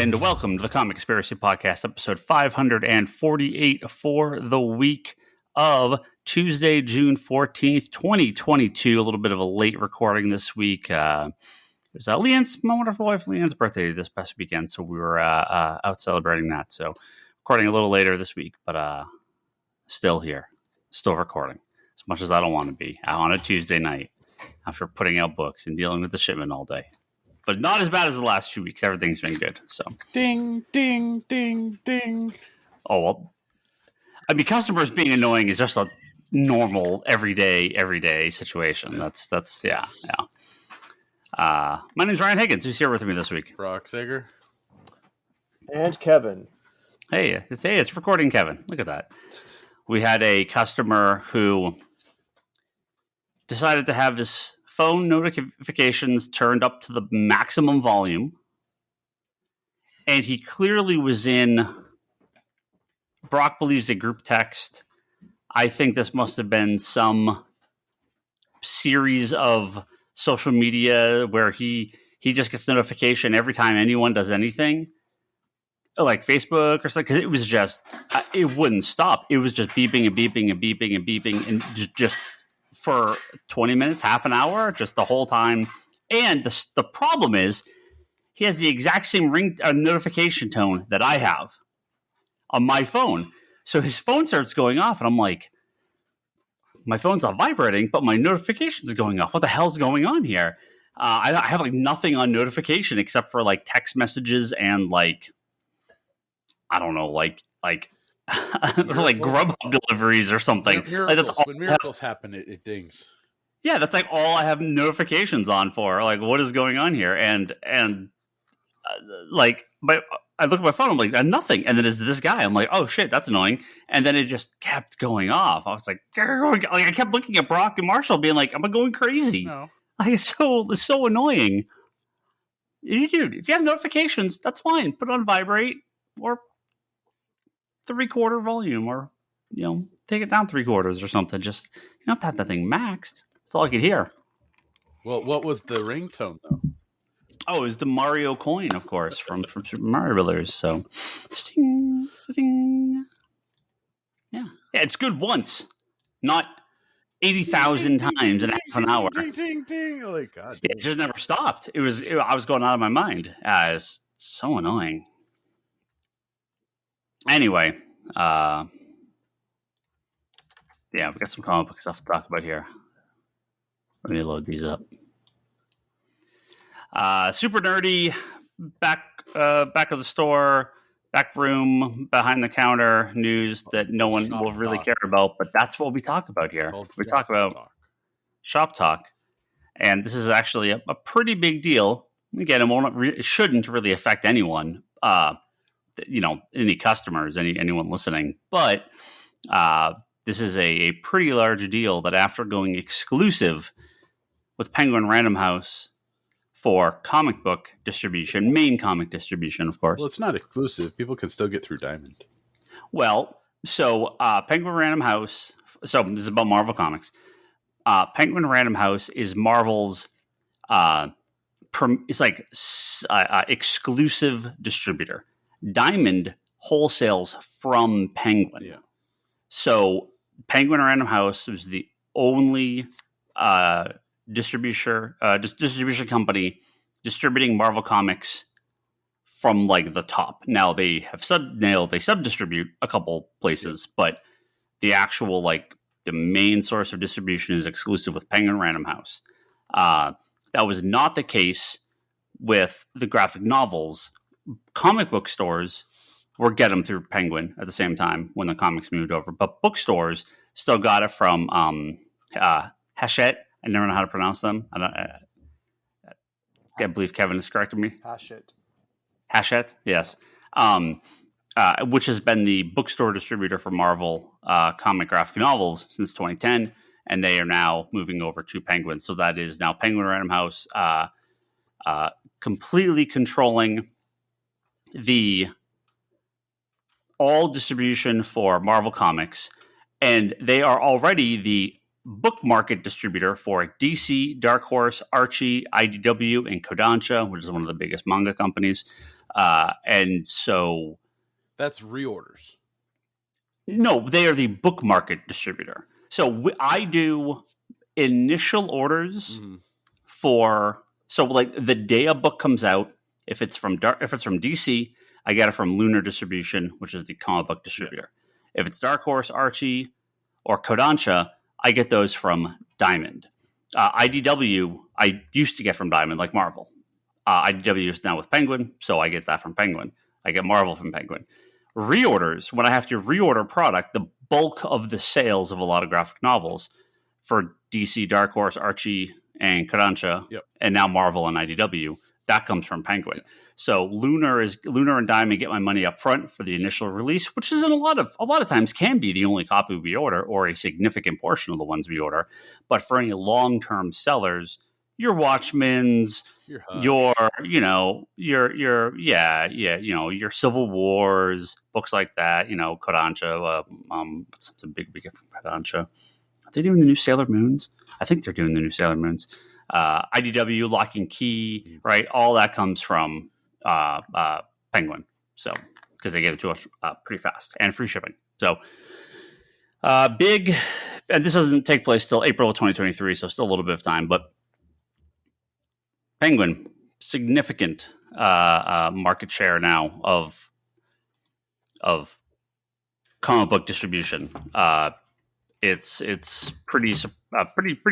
and welcome to the Comic Conspiracy Podcast, episode 548 for the week of Tuesday, June 14th, 2022. A little bit of a late recording this week. It was my wonderful wife Leanne's birthday this past weekend, so we were out celebrating that. So recording a little later this week, but still here, still recording. As much as I don't want to be out on a Tuesday night after putting out books and dealing with the shipment all day. But not as bad as the last few weeks. Everything's been good. So ding, ding, ding, ding. Oh, well. I mean, customers being annoying is just a normal, everyday situation. That's yeah. My name's Ryan Higgins. Who's here with me this week? Brock Sager. And Kevin. Hey, it's recording Kevin. Look at that. We had a customer who decided to have his phone notifications turned up to the maximum volume. And he clearly was in, Brock believes, a group text. I think this must have been some series of social media where he just gets notification every time anyone does anything, like Facebook or something, because it was just, it wouldn't stop. It was just beeping and beeping and beeping and beeping and just for 20 minutes, half an hour, just the whole time. And the problem is he has the exact same ring notification tone that I have on my phone. So his phone starts going off and I'm like, my phone's not vibrating, but my notifications are going off. What the hell's going on here? I have like nothing on notification except for like text messages and like, I don't know, like like Grubhub deliveries or something. When miracles happen, it dings. Yeah, that's like all I have notifications on for. Like, what is going on here? And like, but I look at my phone, I'm like, nothing. And then it's this guy. I'm like, oh shit, that's annoying. And then it just kept going off. I was like I kept looking at Brock and Marshall, being like, am I going crazy? No. Like, it's so annoying. Dude, if you have notifications, that's fine. Put it on vibrate or 3/4 volume, or take it down 3/4 or something. Just you don't have to have that thing maxed. That's all I could hear. Well, what was the ringtone though? Oh, it was the Mario coin, of course, from Super Mario Brothers. So, ding, ding. Yeah, it's good once, not 80,000 times in half an hour. Ding, ding, ding! Oh my god! It just never stopped. I was going out of my mind. It's so annoying. Anyway, yeah, we got some comic book stuff to talk about here. Let me load these up. Super nerdy, back of the store, back room, behind the counter news that no one will really care about, but that's what we talk about here. We talk about shop talk, and this is actually a pretty big deal. Again, it shouldn't really affect anyone. Any customers, anyone listening, but this is a pretty large deal that after going exclusive with Penguin Random House for comic book distribution, main comic distribution, of course. Well, it's not exclusive. People can still get through Diamond. Well, so Penguin Random House, so this is about Marvel Comics. Penguin Random House is Marvel's it's like exclusive distributor. Diamond wholesales from Penguin. Yeah. So Penguin Random House was the only distribution company distributing Marvel Comics from like the top. Now they have sub-distribute a couple places, but the actual like the main source of distribution is exclusive with Penguin Random House. That was not the case with the graphic novels. Comic book stores were get them through Penguin at the same time when the comics moved over, but bookstores still got it from Hachette. I never know how to pronounce them. I believe Kevin has corrected me. Hachette, yes. Which has been the bookstore distributor for Marvel comic graphic novels since 2010, and they are now moving over to Penguin. So that is now Penguin Random House completely controlling all distribution for Marvel Comics, and they are already the book market distributor for DC, Dark Horse, Archie, IDW, and Kodansha, which is one of the biggest manga companies. And so... That's reorders. No, they are the book market distributor. So I do initial orders for... So like the day a book comes out, if it's from DC, I get it from Lunar Distribution, which is the comic book distributor. If it's Dark Horse, Archie, or Kodansha, I get those from Diamond. IDW, I used to get from Diamond, like Marvel. IDW is now with Penguin, so I get that from Penguin. I get Marvel from Penguin. Reorders, when I have to reorder product, the bulk of the sales of a lot of graphic novels for DC, Dark Horse, Archie, and Kodansha, and now Marvel and IDW, that comes from Penguin. So Lunar and Diamond get my money up front for the initial release, which is a lot of times can be the only copy we order or a significant portion of the ones we order. But for any long-term sellers, your Watchmen's, your Civil Wars, books like that, Kodansha, what's something big we get from Kodansha? Are they doing the new Sailor Moons? I think they're doing the new Sailor Moons. IDW, Lock and Key, right? All that comes from Penguin. So, because they get it to us pretty fast and free shipping. So, big, and this doesn't take place till April of 2023, so still a little bit of time, but Penguin, significant market share now of comic book distribution. It's pretty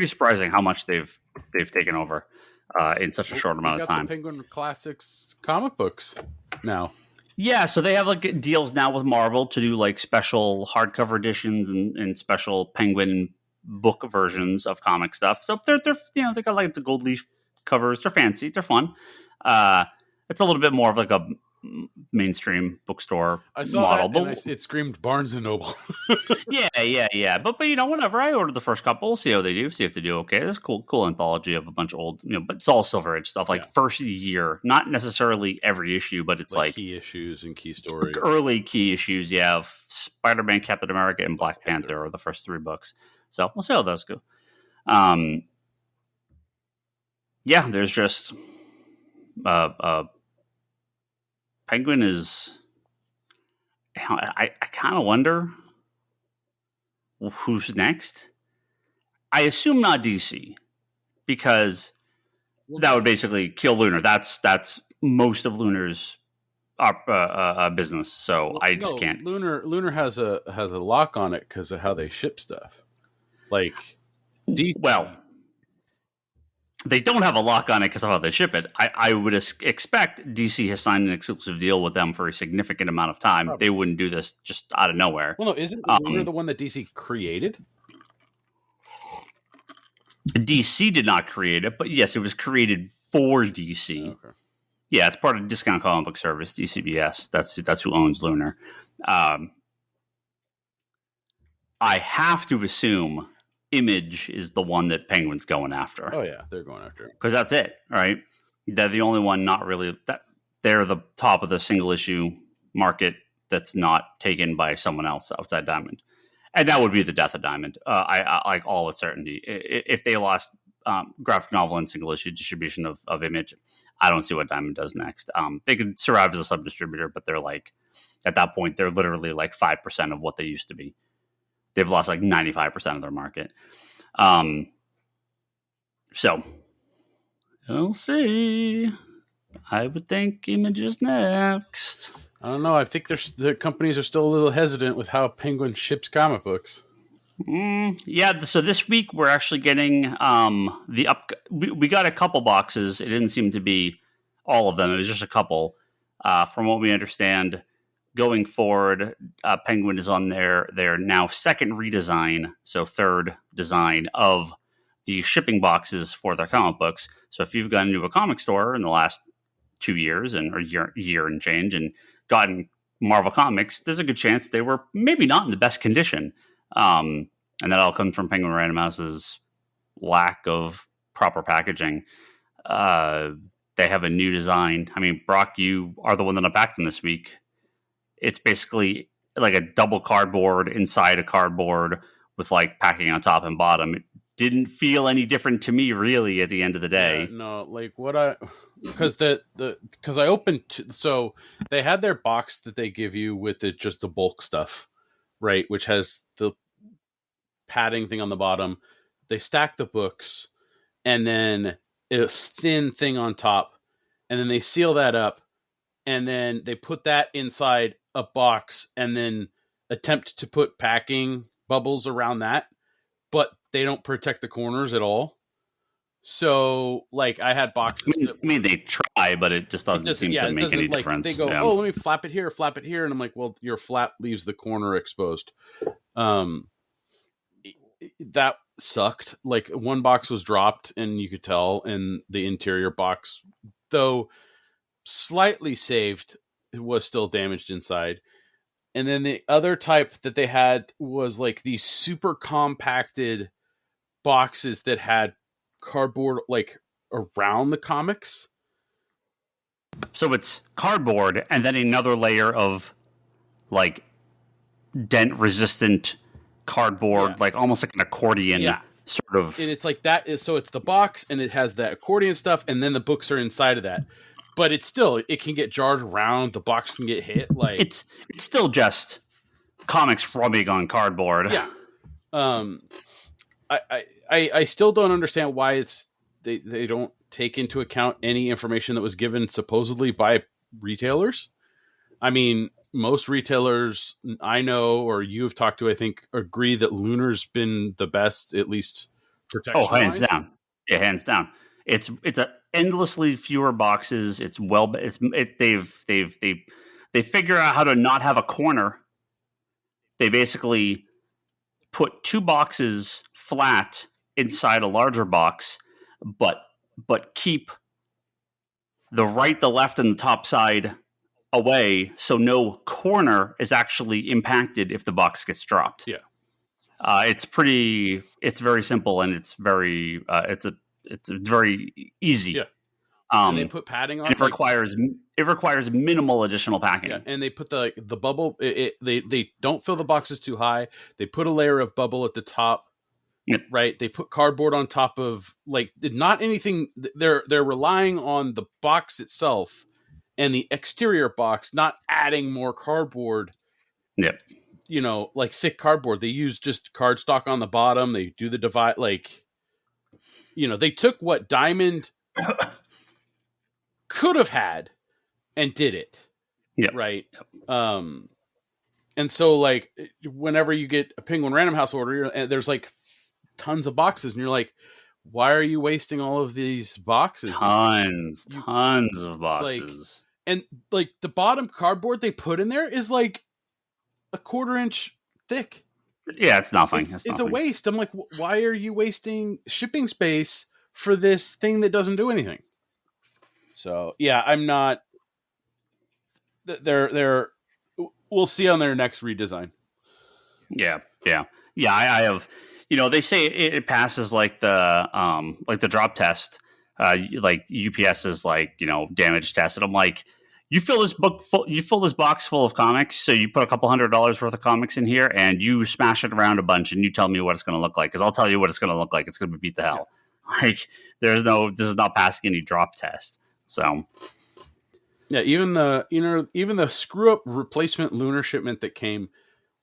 surprising how much they've taken over in such a short amount of time. The Penguin Classics comic books now. Yeah, so they have like deals now with Marvel to do like special hardcover editions and special Penguin book versions of comic stuff. So they're they got like the gold leaf covers. They're fancy. They're fun. It's a little bit more of like a mainstream bookstore model. That, it screamed Barnes and Noble. yeah. But whenever I order the first couple, we'll see how they do. See if they do okay. This cool anthology of a bunch of old, but it's all Silver Age stuff. Like first year, not necessarily every issue, but it's like key issues and key stories. Early key issues, of Spider-Man, Captain America, and Black Panther are the first 3 books. So we'll see how those go. There's just Penguin is. I kind of wonder who's next. I assume not DC, because that would basically kill Lunar. That's most of Lunar's business. So I just can't. Lunar has a lock on it because of how they ship stuff. Like DC. Well, they don't have a lock on it because of how they ship it. I would expect DC has signed an exclusive deal with them for a significant amount of time. Probably. They wouldn't do this just out of nowhere. Well, no, isn't Lunar the one that DC created? DC did not create it, but yes, it was created for DC. Okay. Yeah, it's part of Discount Comic Book Service, DCBS. That's who owns Lunar. I have to assume Image is the one that Penguin's going after. Oh yeah, they're going after it because that's it, right? They're the only one not really that they're the top of the single issue market that's not taken by someone else outside Diamond, and that would be the death of Diamond. I like all with certainty. If they lost graphic novel and single issue distribution of Image, I don't see what Diamond does next. They could survive as a sub distributor, but they're like at that point they're literally like 5% of what they used to be. They've lost like 95% of their market. So we'll see. I would think Image is next. I don't know. I think the companies are still a little hesitant with how Penguin ships comic books. Yeah. So this week we're actually getting we got a couple boxes. It didn't seem to be all of them. It was just a couple. From what we understand, going forward, Penguin is on their now second redesign, so third design of the shipping boxes for their comic books. So if you've gone into a comic store in the last 2 years or year and change and gotten Marvel comics, there's a good chance they were maybe not in the best condition. And that all comes from Penguin Random House's lack of proper packaging. They have a new design. I mean, Brock, you are the one that unpacked them this week. It's basically like a double cardboard inside a cardboard with like packing on top and bottom. didn't feel any different to me really at the end of the day. Yeah, no, like because I opened so they had their box that they give you with just the bulk stuff, right, which has the padding thing on the bottom. They stack the books and then a thin thing on top, and then they seal that up, and then they put that inside a box and then attempt to put packing bubbles around that, but they don't protect the corners at all. So, like, I had boxes. I mean, they try, but it just doesn't seem to make any difference. They go, oh, let me flap it here, and I'm like, well, your flap leaves the corner exposed. That sucked. Like, one box was dropped, and you could tell, and the interior box, though slightly saved, was still damaged inside. And then the other type that they had was like these super compacted boxes that had cardboard like around the comics. So it's cardboard and then another layer of like dent resistant cardboard, like almost like an accordion sort of. And it's like that is, so it's the box and it has that accordion stuff, and then the books are inside of that. But it's still, it can get jarred around. The box can get hit. Like it's still just comics rubbing on cardboard. Yeah. I still don't understand why they don't take into account any information that was given supposedly by retailers. I mean, most retailers I know or you have talked to, I think, agree that Lunar's been the best, at least protection. Oh, hands down. Yeah, hands down. It's a endlessly fewer boxes. They figure out how to not have a corner. They basically put two boxes flat inside a larger box, but keep the right, the left, and the top side away, so no corner is actually impacted if the box gets dropped. Yeah, it's very simple, and it's very very easy. Yeah. And they put padding on it. It requires minimal additional packing. Yeah, and they put the bubble. They don't fill the boxes too high. They put a layer of bubble at the top. Yep. Right. They put cardboard on top of, like, not anything. They're relying on the box itself and the exterior box, not adding more cardboard. Yep. You know, like thick cardboard. They use just cardstock on the bottom. They do the divide, like, you know, they took what Diamond could have had and did it. Yeah. Right. And so, like, whenever you get a Penguin Random House order, there's like tons of boxes, and you're like, why are you wasting all of these boxes? Tons of boxes. Like, and like the bottom cardboard they put in there is like a 1/4 inch thick. Yeah, it's nothing. It's a waste. I'm like, why are you wasting shipping space for this thing that doesn't do anything? So yeah, I'm not. They're. We'll see on their next redesign. Yeah. I have. You know, they say it passes like the drop test, like UPS is like, you know, damage test. And I'm like, you fill this box full of comics, so you put a couple $100 worth of comics in here, and you smash it around a bunch, and you tell me what it's going to look like, because I'll tell you what it's going to look like. It's going to be beat the hell. Yeah. Like, this is not passing any drop test. So, yeah, even the screw up replacement Lunar shipment that came.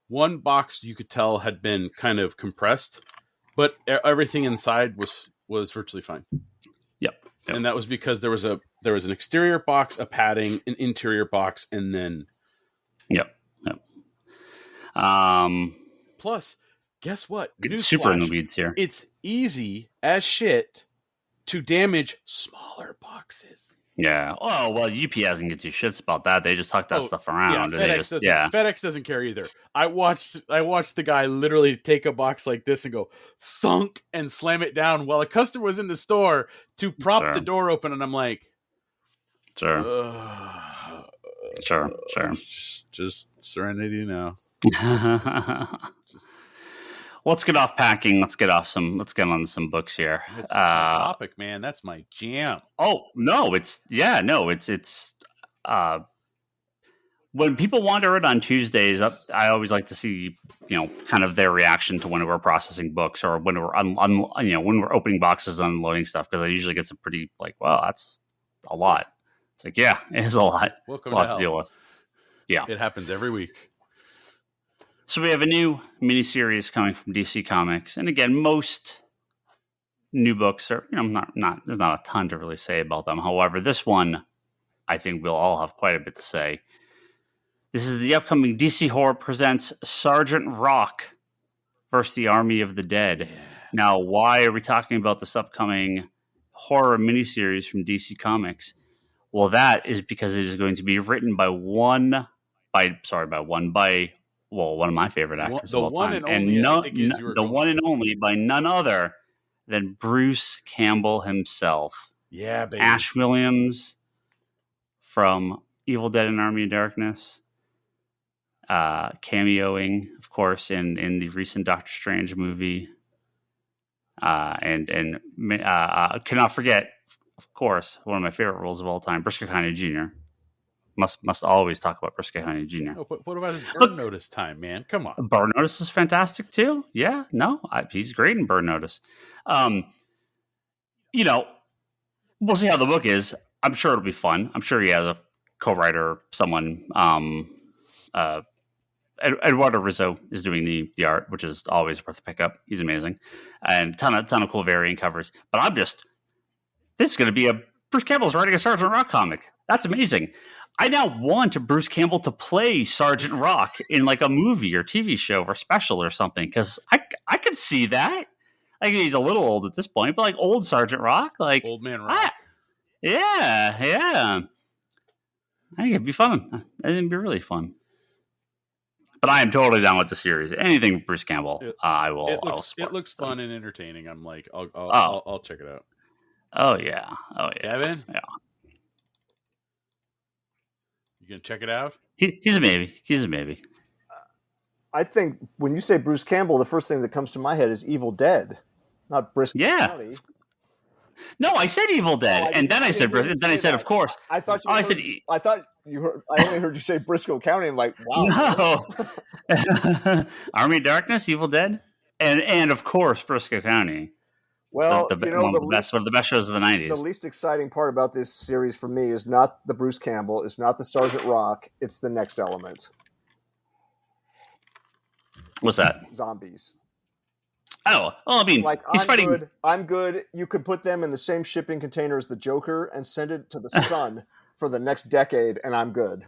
One box you could tell had been kind of compressed, but everything inside was virtually fine. Yep. And that was because there was an exterior box, a padding, an interior box, and then. Yep. Plus, guess what? Super in the weeds here. It's easy as shit to damage smaller boxes. Yeah. Oh, well, UPS can get you shits about that. They just tuck that stuff around. Yeah, FedEx doesn't care either. I watched the guy literally take a box like this and go thunk and slam it down while a customer was in the store to prop the door open, and I'm like, sure. Just Serenity now. Let's get off packing. Let's get on some books here. That's my topic, man. That's my jam. Oh no, it's when people wander in on Tuesdays, I always like to see, kind of their reaction to when we're processing books or when we're when we're opening boxes and unloading stuff, because I usually get some pretty like, wow, that's a lot. It's like, yeah, it is a lot. It's a lot to deal with. Yeah, it happens every week. So we have a new miniseries coming from DC Comics, and again, most new books are, not there's not a ton to really say about them. However, this one, I think we'll all have quite a bit to say. This is the upcoming DC Horror presents Sergeant Rock versus the Army of the Dead. Now, why are we talking about this upcoming horror miniseries from DC Comics? Well, that is because it is going to be written by one of my favorite actors of all time. The one and only by none other than Bruce Campbell himself. Yeah, baby. Ash Williams from Evil Dead and Army of Darkness. Cameoing, of course, in the recent Doctor Strange movie. And cannot forget, of course, one of my favorite roles of all time, Briscoe County Jr. Must always talk about Briscoe County Jr. Oh, but what about his Burn Notice time, man? Come on. Burn Notice is fantastic too. Yeah, no, he's great in Burn Notice. We'll see how the book is. I'm sure it'll be fun. I'm sure he has a co-writer, someone. Eduardo Rizzo is doing the art, which is always worth a pickup. He's amazing, and ton of cool variant covers. But this is going to be Bruce Campbell's writing a Sergeant Rock comic. That's amazing. I now want Bruce Campbell to play Sergeant Rock in like a movie or TV show or special or something, because I could see that. I think he's a little old at this point, but like old Sergeant Rock, like Old Man Rock. Yeah. I think it'd be fun. I think it'd be really fun. But I am totally down with the series. Anything with Bruce Campbell, I will. It looks fun and entertaining. I'm like, I'll check it out. Oh yeah. Kevin, yeah. You gonna check it out? He's a maybe. I think when you say Bruce Campbell, the first thing that comes to my head is Evil Dead, not Briscoe County. No, I said Evil Dead, and then I said Briscoe. Then I said, of course. I thought you. I thought you heard. I only heard you say Briscoe County. I'm like, wow. No. Army of Darkness, Evil Dead, and of course Briscoe County. Well, one of the best shows of the 90s. The least exciting part about this series for me is not the Bruce Campbell, it's not the Sergeant Rock, it's the next element. What's that? Zombies. Oh, well, I mean, he's fighting. I'm good. You could put them in the same shipping container as the Joker and send it to the sun for the next decade, and I'm good.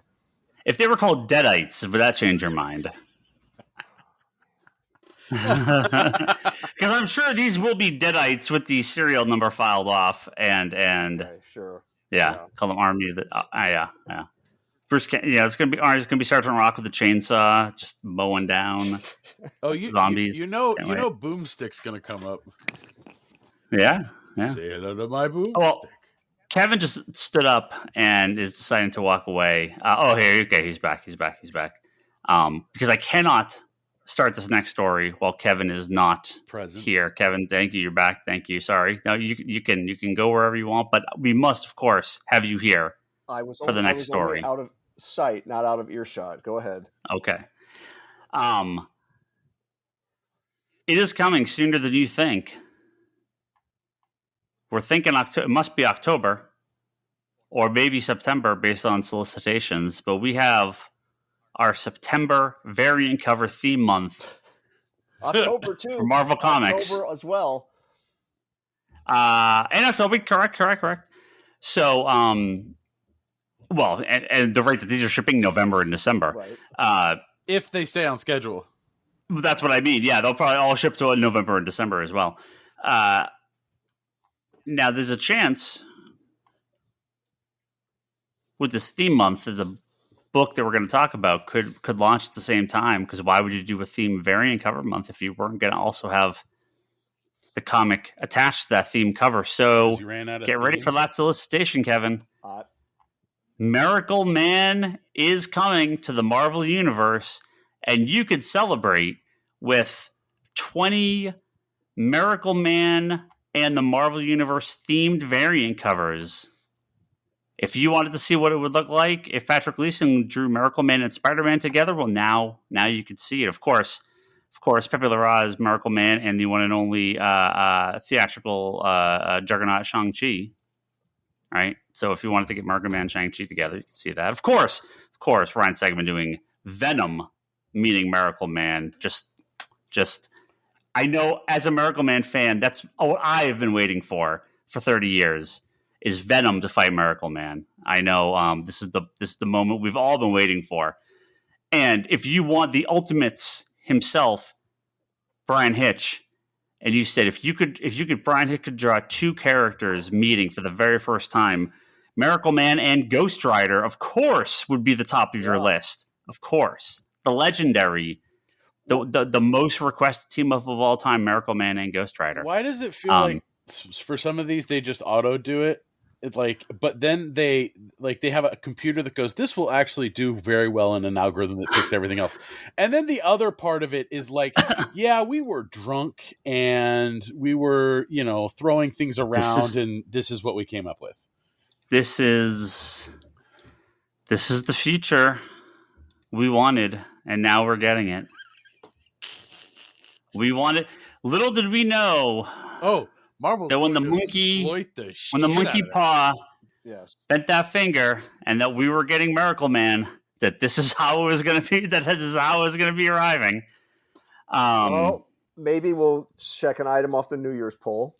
If they were called Deadites, would that change your mind? Because I'm sure these will be Deadites with the serial number filed off, and okay, sure, call them Army. Yeah. Bruce, it's gonna be Sergeant Rock with the chainsaw, just mowing down. Zombies. You know, Boomstick's gonna come up. Yeah. Say hello to my Boomstick. Well, Kevin just stood up and is deciding to walk away. He's back. Because I cannot start this next story while Kevin is not present here. Kevin, thank you. You're back. Thank you. Sorry. No, you can go wherever you want, but we must, of course, have you here for the next story. Out of sight, not out of earshot. Go ahead. Okay. It is coming sooner than you think. We're thinking October. It must be October or maybe September based on solicitations, but we have our September variant cover theme month. October too. For Marvel Comics. October as well. And October, correct. So, and the rate that these are shipping November and December. Right. If they stay on schedule. That's what I mean. Yeah, they'll probably all ship to November and December as well. Now, there's a chance with this theme month that the book that we're going to talk about could launch at the same time, because why would you do a theme variant cover month if you weren't going to also have the comic attached to that theme cover? So get ready for that solicitation, Kevin. Miracleman is coming to the Marvel Universe, and you could celebrate with 20 Miracleman and the Marvel Universe themed variant covers If you wanted to see what it would look like if Patrick Gleason drew Miracleman and Spider-Man together, well, now you could see it. Of course, Pepe Larraz is Miracleman and the one and only theatrical juggernaut Shang-Chi. Right? So if you wanted to get Miracleman and Shang-Chi together, you can see that. Of course, Ryan Stegman doing Venom, meaning Miracleman. Just, I know as a Miracleman fan, that's what I have been waiting for 30 years. Is Venom to fight Miracleman. I know this is the moment we've all been waiting for. And if you want the Ultimates himself, Brian Hitch, and you said if you could Brian Hitch could draw two characters meeting for the very first time, Miracleman and Ghost Rider, of course, would be the top of your list. Of course. The legendary, the most requested team up of all time, Miracleman and Ghost Rider. Why does it feel like for some of these they just auto do it? It's like, but then they have a computer that goes, this will actually do very well in an algorithm that picks everything else. And then the other part of it is like, yeah, we were drunk and we were, throwing things around and this is what we came up with. This is the future we wanted, and now we're getting it. We wanted. Little did we know. Oh, Marvel's that when the monkey paw bent that finger, and that we were getting Miracleman, that this is how it was going to be. That this is how it was going to be arriving. Well, maybe we'll check an item off the New Year's poll.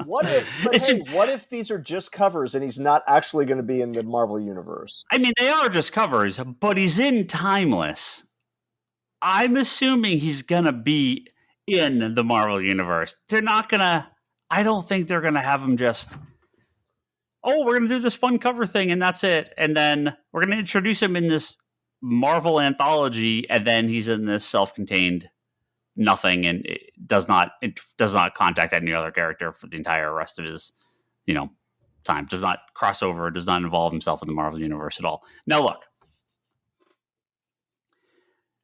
What if these are just covers and he's not actually going to be in the Marvel universe? I mean, they are just covers, but he's in Timeless. I'm assuming he's going to be in the Marvel universe. They're not going to, I don't think they're going to have him just, we're going to do this fun cover thing and that's it. And then we're going to introduce him in this Marvel anthology, and then he's in this self-contained nothing, and it does not contact any other character for the entire rest of his, time. Does not cross over, does not involve himself in the Marvel universe at all. Now look,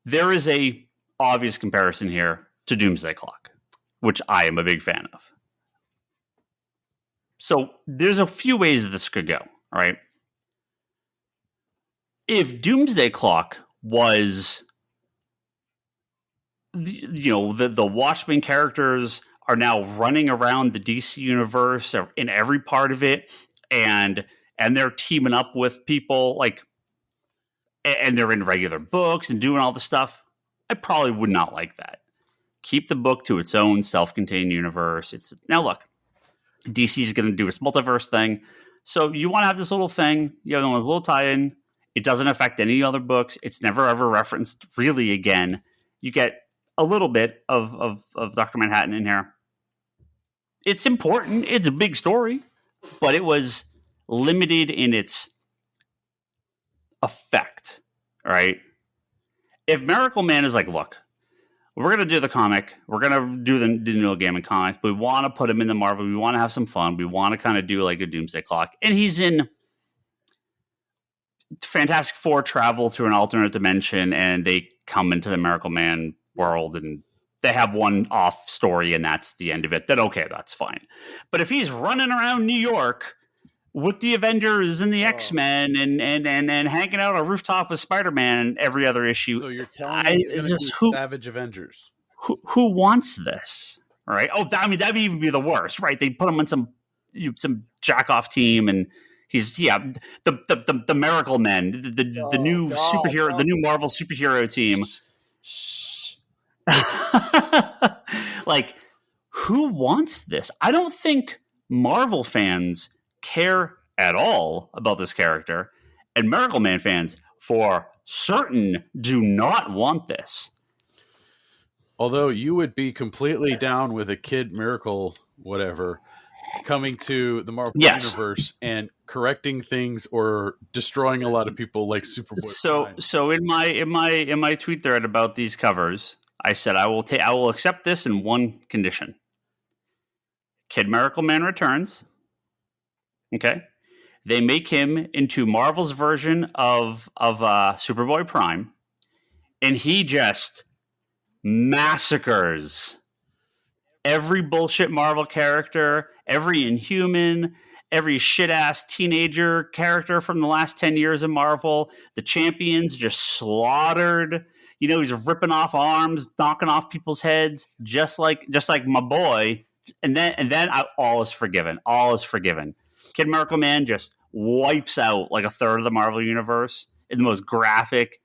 there is a obvious comparison here to Doomsday Clock, which I am a big fan of. So there's a few ways that this could go, all right? If Doomsday Clock was the Watchmen characters are now running around the DC universe in every part of it, and they're teaming up with people and they're in regular books and doing all the stuff, I probably would not like that. Keep the book to its own self-contained universe. Now look, DC is going to do its multiverse thing, so you want to have this little thing, this little tie-in. It doesn't affect any other books. It's never ever referenced really again. You get a little bit of Dr. Manhattan in here. It's important. It's a big story, but it was limited in its effect, right? If Miracleman is like, look, we're going to do the comic. We're going to do the Neil Gaiman comic. We want to put him in the Marvel. We want to have some fun. We want to kind of do like a Doomsday Clock. And he's in Fantastic Four travel through an alternate dimension, and they come into the Miracleman world, and they have one off story, and that's the end of it. Then okay, that's fine. But if he's running around New York with the Avengers and the X-Men and hanging out on a rooftop with Spider-Man every other issue, so you're telling me he's going to be Savage Avengers? Who wants this? Right? Oh, I mean, that'd even be the worst, right? They put him on some jack-off team, and he's the Miraclemen, the new superhero, the new Marvel superhero team. Like, who wants this? I don't think Marvel fans care at all about this character, and Miracleman fans for certain do not want this. Although you would be completely down with a Kid Miracle whatever coming to the Marvel universe and correcting things or destroying a lot of people like Superboy. So in my tweet thread about these covers, I said I will accept this in one condition. Kid Miracleman returns. Okay. They make him into Marvel's version of Superboy Prime, and he just massacres every bullshit Marvel character, every Inhuman, every shit-ass teenager character from the last 10 years of Marvel. The Champions just slaughtered. You know, he's ripping off arms, knocking off people's heads, just like my boy. And then all is forgiven. All is forgiven. Kid Miracleman just wipes out like a third of the Marvel universe in the most graphic.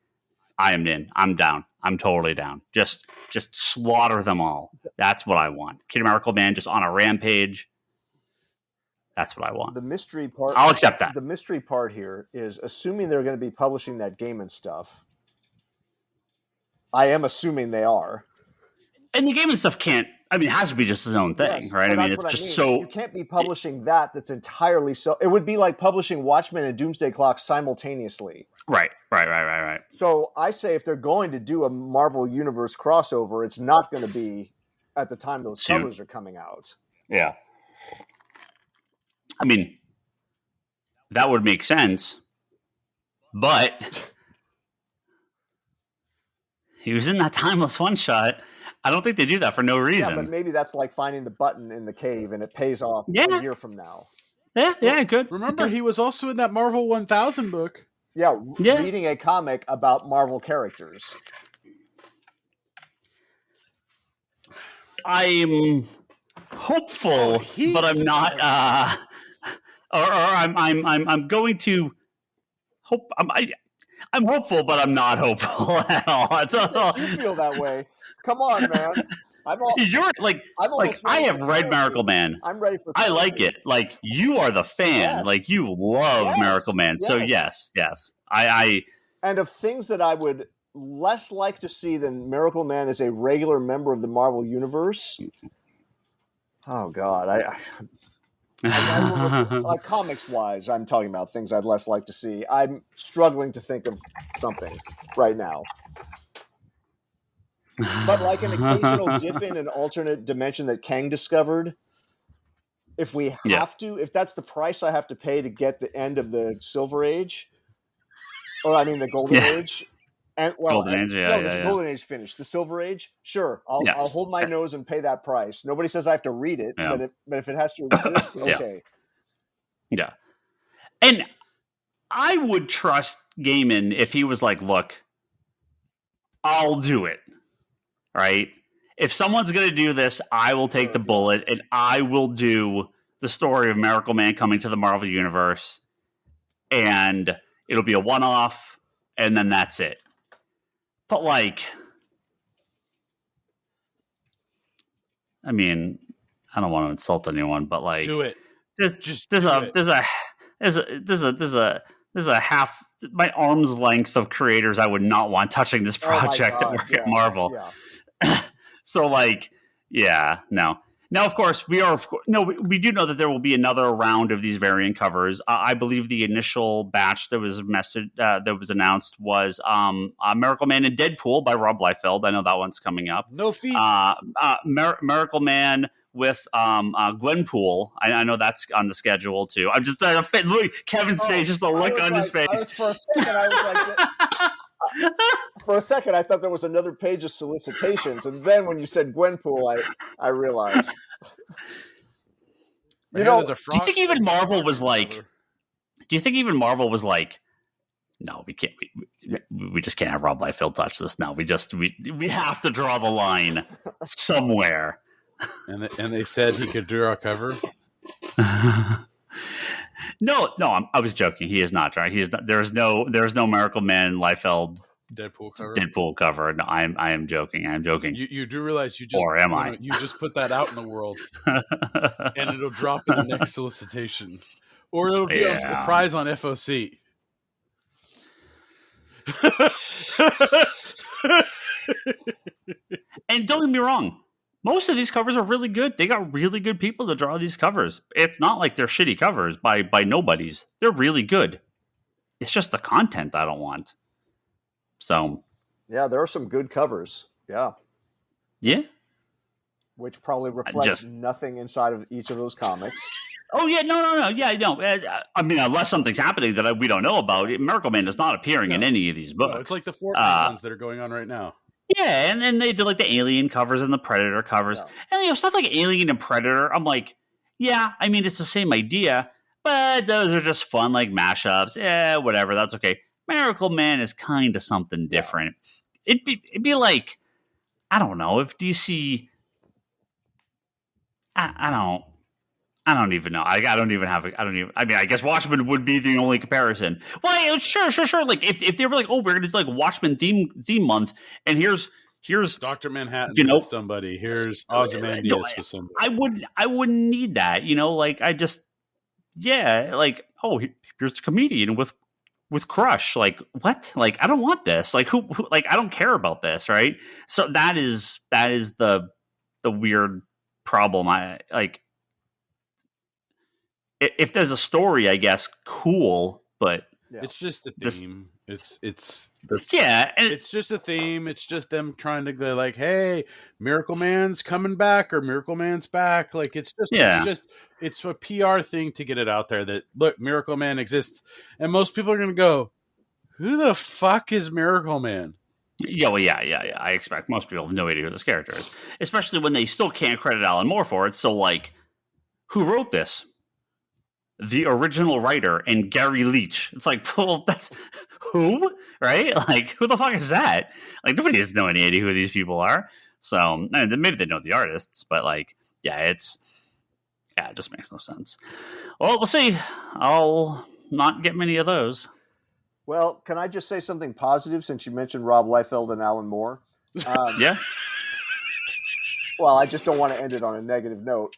I am in. I'm down. I'm totally down. Just slaughter them all. That's what I want. Kid Miracleman just on a rampage. That's what I want. The mystery part. I'll accept that. The mystery part here is assuming they're going to be publishing that game and stuff. I am assuming they are. And the game and stuff can't. I mean, it has to be just its own thing, Yes, right? I mean, it's just so. You can't be publishing that's entirely so. It would be like publishing Watchmen and Doomsday Clock simultaneously. Right. So I say if they're going to do a Marvel Universe crossover, it's not going to be at the time those covers are coming out. Yeah. I mean, that would make sense, but he was in that timeless one shot. I don't think they do that for no reason. Yeah, but maybe that's like finding the button in the cave and it pays off a year from now. Yeah, good. Remember, he was also in that Marvel 1000 book. Yeah, reading a comic about Marvel characters. I'm hopeful, but I'm not. I'm going to hope. I'm hopeful, but I'm not hopeful at all. You feel that way? Come on, man. I have read Miracleman. I'm ready for. I like it. Like you are the fan. Yes. Like you love Miracleman. Yes. So yes. I and of things that I would less like to see than Miracleman as a regular member of the Marvel Universe. Oh God, like comics wise, I'm talking about things I'd less like to see. I'm struggling to think of something right now. But like an occasional dip in an alternate dimension that Kang discovered, if we have to, if that's the price I have to pay to get the end of the Silver Age, or I mean the Golden Age, and Golden Age, Golden Age finished. The Silver Age, sure, I'll hold my nose and pay that price. Nobody says I have to read it, but if it has to exist, okay. Yeah, and I would trust Gaiman if he was like, "Look, I'll do it." Right? If someone's going to do this, I will take the bullet and I will do the story of Miracleman coming to the Marvel Universe, and it'll be a one-off, and then that's it. But like, I mean, I don't want to insult anyone, but like, do it. There's a half my arm's length of creators I would not want touching this project that work at Marvel. Yeah. So like, no. Now, of course, we do know that there will be another round of these variant covers. I believe the initial batch that was announced was Miracleman and Deadpool by Rob Liefeld. I know that one's coming up. No feet. Miracleman with Gwenpool. I know that's on the schedule too. I'm just look Kevin's face, just the look on his face. For a second, I thought there was another page of solicitations, and then when you said Gwenpool, I realized. Do you think even Marvel was like? Do you think even Marvel was like? No, we can't. We just can't have Rob Liefeld touch this. No, we have to draw the line somewhere. And they said he could draw a cover. No, I was joking. He is not drawing. He is not. There's no Miracleman Liefeld Deadpool cover. No, I am joking. I am joking. You do realize you just, or am I? You just put that out in the world, and it'll drop in the next solicitation, or it'll be a surprise on FOC. And don't get me wrong. Most of these covers are really good. They got really good people to draw these covers. It's not like they're shitty covers by nobodies. They're really good. It's just the content I don't want. So, yeah, there are some good covers. Yeah. Which probably reflects nothing inside of each of those comics. Oh yeah, no. Yeah, no. I mean, unless something's happening that we don't know about, Miracleman is not appearing in any of these books. No, it's like the Fortnite ones that are going on right now. Yeah, and they did like the Alien covers and the Predator covers. Yeah. And stuff like Alien and Predator, I'm like, yeah, I mean, it's the same idea, but those are just fun, like mashups. Yeah, whatever. That's okay. Miracleman is kind of something different. It'd be like, I don't know, if DC. I don't even know. I don't even have. I mean, I guess Watchmen would be the only comparison. Well, sure. Like if they were like, oh, we're gonna do like Watchmen theme month, and here's Dr. Manhattan with somebody. Here's Ozymandias with somebody. I wouldn't need that. Like I just like, oh, here's a comedian with Crush. Like what? Like I don't want this. Like who like I don't care about this, right? So that is the weird problem. I like. If there's a story, I guess, cool, but it's just a theme. It's it's just a theme. It's just them trying to go like, hey, Miracleman's coming back or Miracleman's back. Like it's a PR thing to get it out there that look, Miracleman exists, and most people are going to go, who the fuck is Miracleman? Yeah, well, yeah. I expect most people have no idea who this character is, especially when they still can't credit Alan Moore for it. So, like, who wrote this? The original writer and Gary Leach. It's like, well, that's who, right? Like, who the fuck is that? Like, nobody has no idea who these people are. So maybe they know the artists, but like, it just makes no sense. Well, we'll see. I'll not get many of those. Well, can I just say something positive since you mentioned Rob Liefeld and Alan Moore? Yeah. Well, I just don't want to end it on a negative note.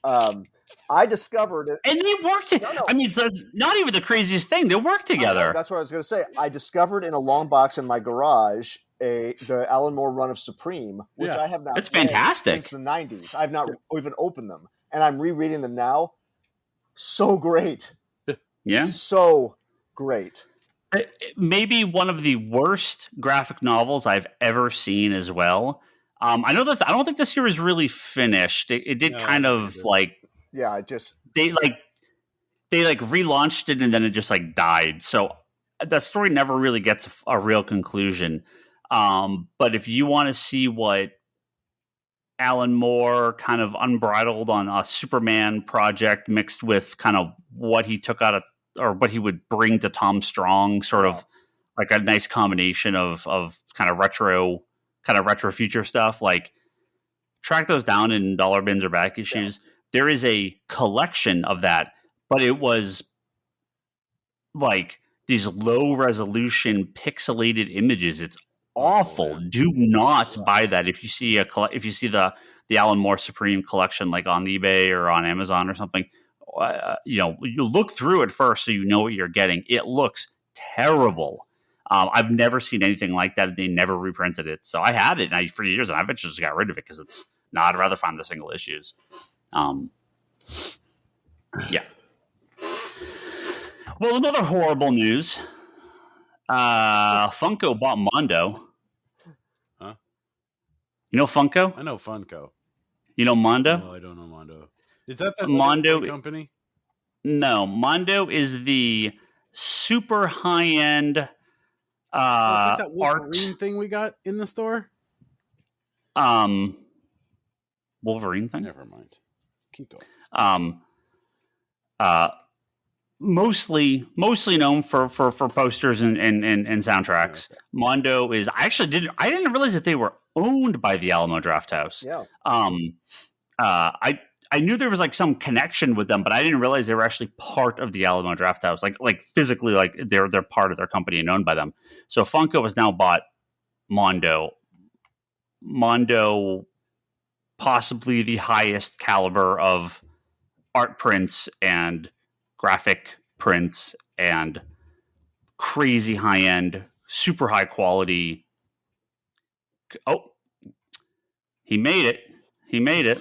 I discovered it. And they worked together. No. I mean, so it's not even the craziest thing. They work together. That's what I was going to say. I discovered in a long box in my garage the Alan Moore run of Supreme, which I have not. It's fantastic. Since the 90s. I've not even opened them. And I'm rereading them now. So great. Yeah. So great. Maybe one of the worst graphic novels I've ever seen as well. I know that I don't think this series really finished. It did kind of like. Yeah, they relaunched it and then it just like died. So that story never really gets a real conclusion. But if you want to see what Alan Moore kind of unbridled on a Superman project mixed with kind of what he took out of or what he would bring to Tom Strong, sort of like a nice combination of kind of retro future stuff, like track those down in dollar bins or back issues. Yeah. There is a collection of that, but it was like these low resolution pixelated images. It's awful. Do not buy that if you see the Alan Moore Supreme collection like on eBay or on Amazon or something. You look through it first so you know what you're getting. It looks terrible. I've never seen anything like that. They never reprinted it, so I had it for years, and I eventually just got rid of it because it's. No, I'd rather find the single issues. Yeah. Well, another horrible news. Funko bought Mondo. Huh? You know Funko? I know Funko. You know Mondo? No, I don't know Mondo. Is that the Mondo company? No, Mondo is the super high-end it's like that Wolverine art thing we got in the store. Wolverine thing? Never mind. Keep going. Mostly known for posters and soundtracks. Okay. Mondo is. I didn't realize that they were owned by the Alamo Drafthouse. Yeah. I knew there was like some connection with them, but I didn't realize they were actually part of the Alamo Drafthouse. Like physically, like they're part of their company and owned by them. So Funko has now bought Mondo. Mondo, possibly the highest caliber of art prints and graphic prints and crazy high end, super high quality. Oh, he made it.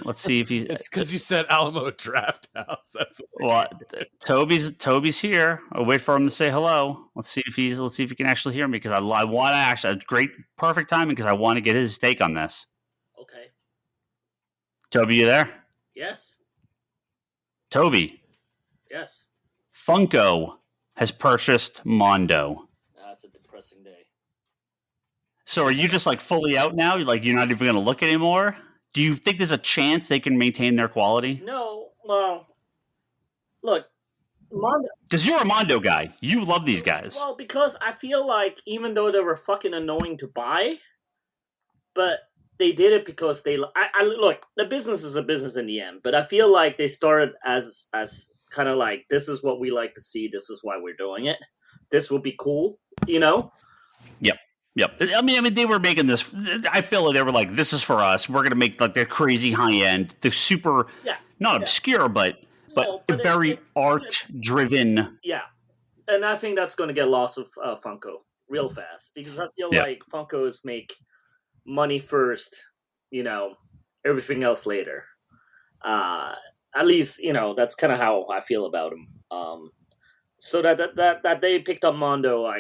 Let's see if he's. It's because you said Alamo Drafthouse. That's what. Toby's here. I'll wait for him to say hello. Let's see if he can actually hear me because I want to actually perfect timing because I want to get his take on this. Okay. Toby, you there? Yes. Toby. Yes. Funko has purchased Mondo. That's a depressing day. So are you just like fully out now? You're not even going to look anymore? Do you think there's a chance they can maintain their quality? No. Well, look, Mondo. Because you're a Mondo guy. You love these guys. Well, because I feel like even though they were fucking annoying to buy, but they did it because they. I look, the business is a business in the end, but I feel like they started as kind of like, this is what we like to see. This is why we're doing it. This will be cool, you know. Yep. I mean, they were making this. I feel like they were like, "This is for us. We're gonna make like the crazy high end, the super, not obscure, but very art driven." Yeah, and I think that's going to get lost with Funko real fast because I feel like Funkos make money first, you know, everything else later. At least, you know, that's kind of how I feel about them. So that they picked up Mondo,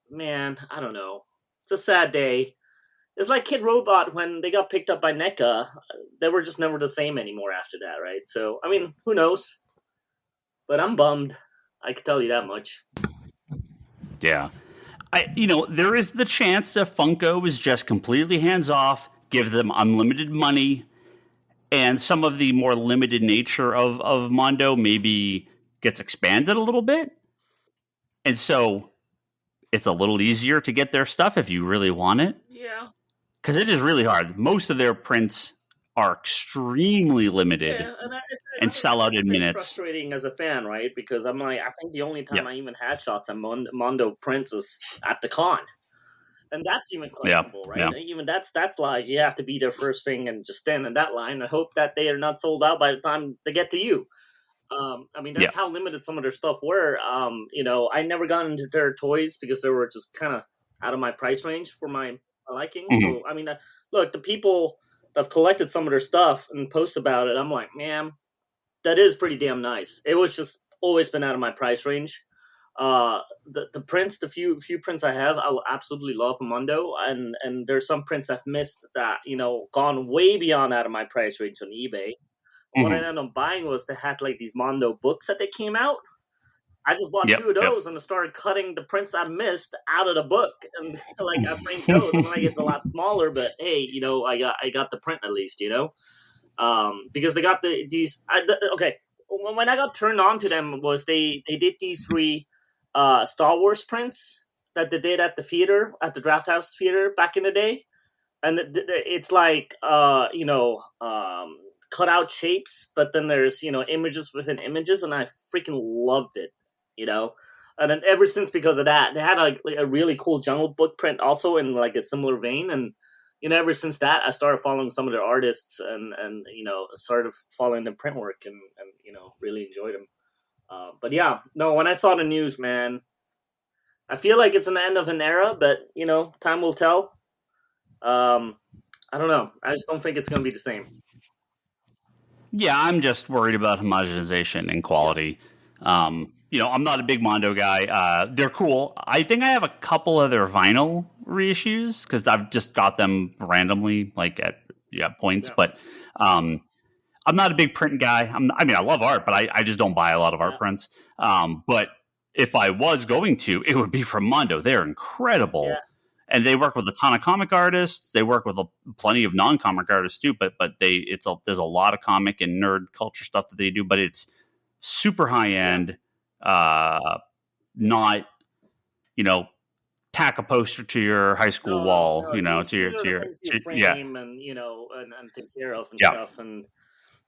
man, I don't know. It's a sad day. It's like Kid Robot when they got picked up by NECA. They were just never the same anymore after that, right? So, I mean, who knows? But I'm bummed. I can tell you that much. Yeah. There is the chance that Funko is just completely hands off, give them unlimited money, and some of the more limited nature of Mondo maybe gets expanded a little bit. And so it's a little easier to get their stuff if you really want it. Yeah. Because it is really hard. Most of their prints are extremely limited and sell out in minutes. Frustrating as a fan, right? Because I'm like, I think the only time I even had shots on Mondo prints is at the con. And that's even questionable, right? Yeah. Even that's like, you have to be their first thing and just stand in that line and hope that they are not sold out by the time they get to you. I mean, that's how limited some of their stuff were. I never got into their toys because they were just kind of out of my price range for my liking. Mm-hmm. So, I mean, look, the people that have collected some of their stuff and post about it, I'm like, man, that is pretty damn nice. It was just always been out of my price range. The prints, the few prints I have, I absolutely love Mondo, and there's some prints I've missed that, gone way beyond out of my price range on eBay. What I ended up buying was they had like these Mondo books that they came out. I just bought 2 of those and I started cutting the prints I missed out of the book, and like I framed those. I'm like, it's a lot smaller, but hey, I got the print at least, because they got these. Okay, when I got turned on to them was they did these 3 Star Wars prints that they did at the theater, at the Draft House Theater back in the day, and it's like cut out shapes, but then there's images within images, and I freaking loved it, and then ever since, because of that, they had like a really cool Jungle Book print also in like a similar vein, and ever since that I started following some of their artists and started following their print work and really enjoyed them. But yeah, no, when I saw the news, man, I feel like it's an end of an era, but time will tell. I don't know, I just don't think it's going to be the same. Yeah, I'm just worried about homogenization and quality. I'm not a big Mondo guy. They're cool. I think I have a couple of their vinyl reissues because I've just got them randomly, like at points. Yeah. But I'm not a big print guy. I love art, but I just don't buy a lot of art prints. But if I was going to, it would be from Mondo. They're incredible. Yeah. And they work with a ton of comic artists. They work with plenty of non-comic artists too. But there's a lot of comic and nerd culture stuff that they do. But it's super high end. Not tack a poster to your high school wall. To your frame and and take care of and stuff. And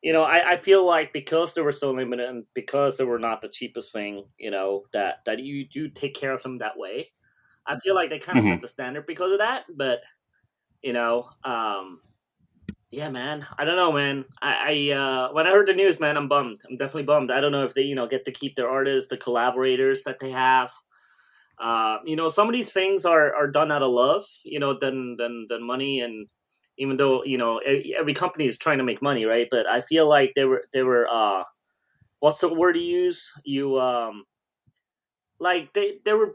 I feel like because they were so limited and because they were not the cheapest thing, that you do take care of them that way. I feel like they kind of set the standard because of that, but yeah, man. I don't know, man. I when I heard the news, man, I'm bummed. I'm definitely bummed. I don't know if they get to keep their artists, the collaborators that they have. Some of these things are done out of love, than money, and even though every company is trying to make money, right? But I feel like they were what's the word to use? Like they were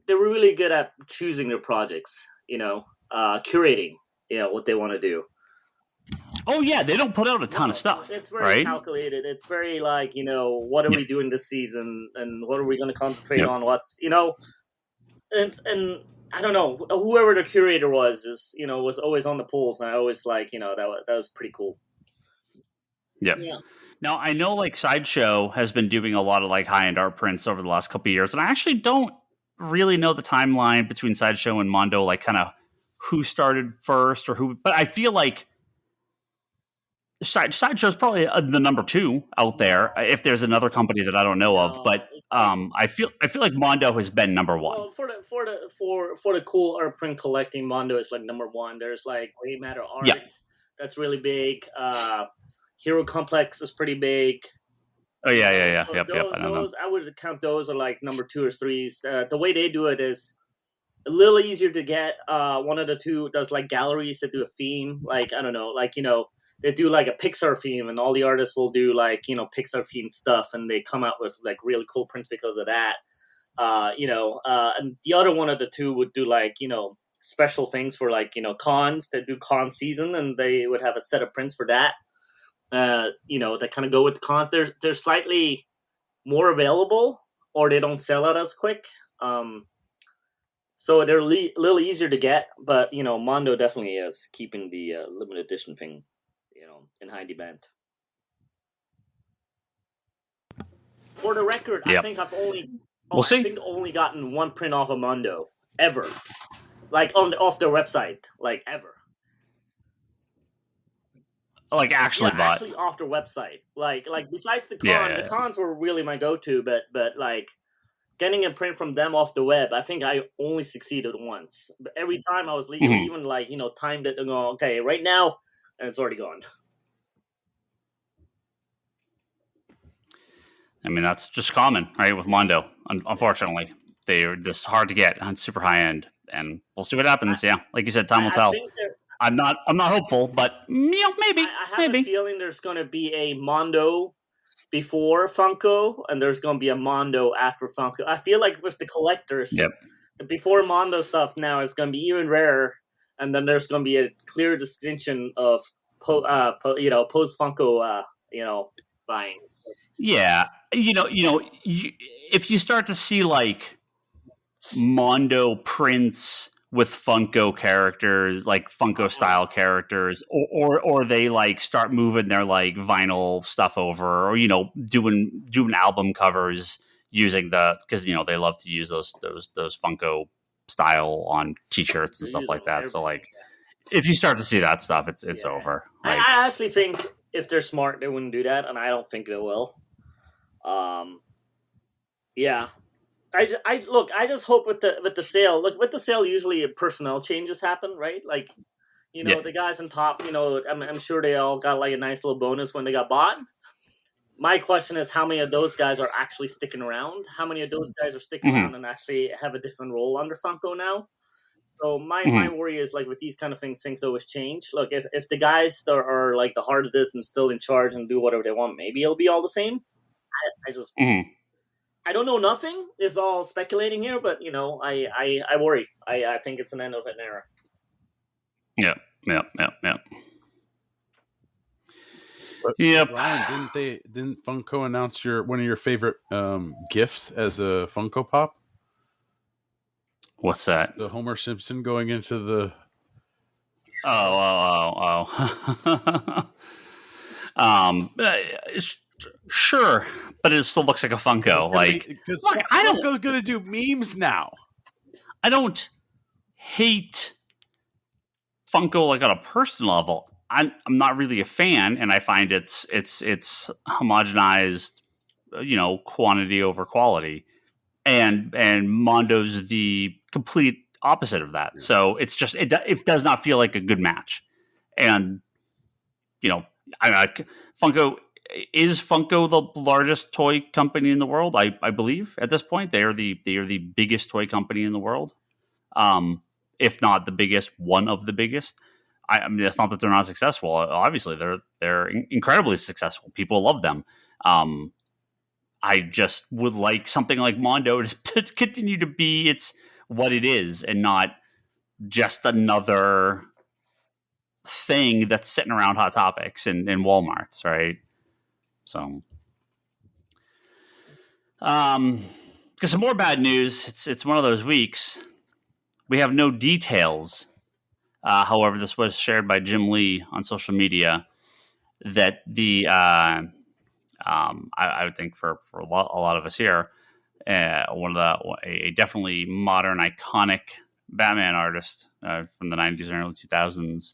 really good at choosing their projects, curating, what they want to do. Oh yeah, they don't put out a ton of stuff. It's very calculated. It's very like, what are we doing this season and what are we going to concentrate on? What's, and I don't know, whoever the curator was was always on the polls, and I always like, that was pretty cool. Yeah. Now, I know like Sideshow has been doing a lot of like high-end art prints over the last couple of years, and I actually don't really know the timeline between Sideshow and Mondo, like kind of who started first or who, but I feel like Sideshow is probably the number 2 out there if there's another company that I don't know of, but I feel like Mondo has been number 1. Well, for the cool art print collecting, Mondo is like number 1. There's like Gray Matter Art, that's really big. Hero Complex is pretty big. Oh yeah. So Yep. I would count those are like number 2 or 3s. The way they do it is a little easier to get. One of the two does like galleries that do a theme, like I don't know, like they do like a Pixar theme, and all the artists will do like Pixar themed stuff, and they come out with like really cool prints because of that. And the other one of the two would do like special things for like cons that do con season, and they would have a set of prints for that. That kind of go with the cons. They're slightly more available, or they don't sell out as quick. So they're a little easier to get, but Mondo definitely is keeping the limited edition thing, in high demand. For the record, I think I've only only gotten one print off of Mondo ever, like off their website, like ever. Like actually bought. Actually off their website. Like besides the con, the cons were really my go-to, but like getting a print from them off the web, I think I only succeeded once. But every time I was leaving, even like timed it and go, okay, right now, and it's already gone. I mean, that's just common, right? With Mondo, unfortunately, they're just hard to get on super high end, and we'll see what happens. Like you said, time will tell. I'm not hopeful, but maybe. I have a feeling there's going to be a Mondo before Funko, and there's going to be a Mondo after Funko. I feel like with the collectors, the before Mondo stuff now is going to be even rarer, and then there's going to be a clear distinction of post Funko, buying. Yeah, if you start to see like Mondo prints with Funko characters, like Funko style characters, or they like start moving their like vinyl stuff over, or doing album covers using because they love to use those Funko style on t-shirts and stuff like that. So like, if you start to see that stuff, it's over. Like, I actually think if they're smart, they wouldn't do that, and I don't think they will. I just hope with the sale. Look, with the sale, usually personnel changes happen, right? Like, the guys on top. I'm sure they all got like a nice little bonus when they got bought. My question is, how many of those guys are actually sticking around? How many of those guys are sticking around and actually have a different role under Funko now? So my worry is like with these kind of things always change. Look, if the guys are like the heart of this and still in charge and do whatever they want, maybe it'll be all the same. I just. I don't know nothing. It's all speculating here, but I worry. I think it's an end of an era. Yeah. But Ryan, didn't Funko announce one of your favorite gifts as a Funko Pop? What's that? The Homer Simpson going into the. Sure, but it still looks like a Funko. Funko's going to do memes now. I don't hate Funko like on a personal level. I'm not really a fan, and I find it's homogenized, quantity over quality, and Mondo's the complete opposite of that. So it's just it does not feel like a good match, and Funko. Is Funko the largest toy company in the world? I believe at this point they are the biggest toy company in the world, if not the biggest, one of the biggest. I mean, it's not that they're not successful. Obviously, they're incredibly successful. People love them. I just would like something like Mondo to continue to be what it is, and not just another thing that's sitting around Hot Topics and Walmarts, right? So, because some more bad news. It's one of those weeks. We have no details. However, this was shared by Jim Lee on social media that the I would think for a lot of us here, a definitely modern, iconic Batman artist from the 90s and early 2000s,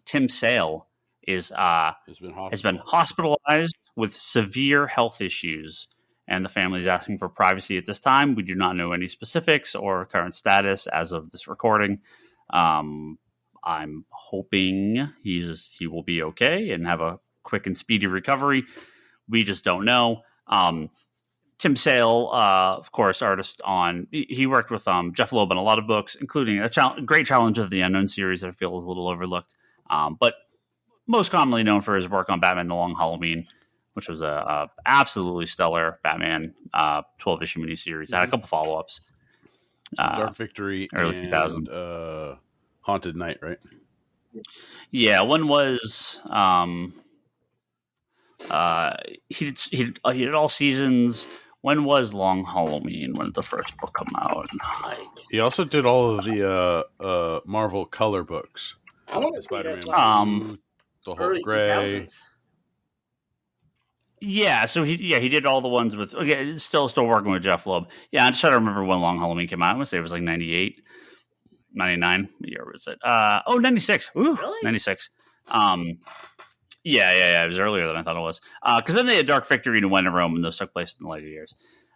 Tim Sale, has been hospitalized with severe health issues, and the family is asking for privacy at this time. We do not know any specifics or current status as of this recording. I'm hoping he will be okay and have a quick and speedy recovery. We just don't know. Tim Sale, of course, artist he worked with Jeff Loeb on a lot of books, including Great Challenge of the Unknown series that I feel is a little overlooked. But most commonly known for his work on Batman: The Long Halloween, which was a absolutely stellar Batman 12-issue miniseries. It had a couple follow-ups. Dark Victory early 2000. Haunted Night, right? Yeah, one was he did all seasons. When was Long Halloween? When did the first book come out? He also did all of the Marvel color books. I want to Spider-Man, the Hulk Gray. Yeah, so he did all the ones with. Okay, still working with Jeff Loeb. Yeah, I'm just trying to remember when Long Halloween came out. I want to say it was like 98, 99. What year was it? 96. Ooh, really? 96. Yeah, it was earlier than I thought it was. Because then they had Dark Victory and When in Rome, and those took place in the later years.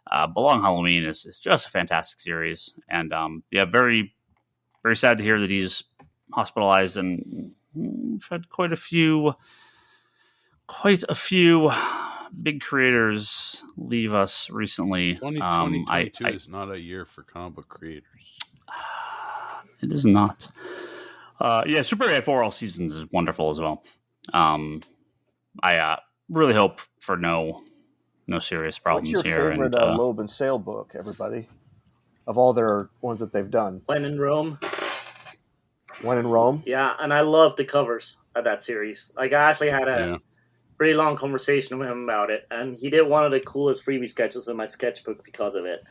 But Long Halloween is just a fantastic series, and very, very sad to hear that he's hospitalized, and we've had quite a few big creators leave us recently. 2022 is not a year for comic book creators. It is not. Superman 4 All Seasons is wonderful as well. I really hope for no serious problems here. What's your favorite Loeb and Sale book, everybody? Of all their ones that they've done. When in Rome. When in Rome? Yeah, and I love the covers of that series. Like, I actually had a pretty long conversation with him about it, and he did one of the coolest freebie sketches in my sketchbook because of it.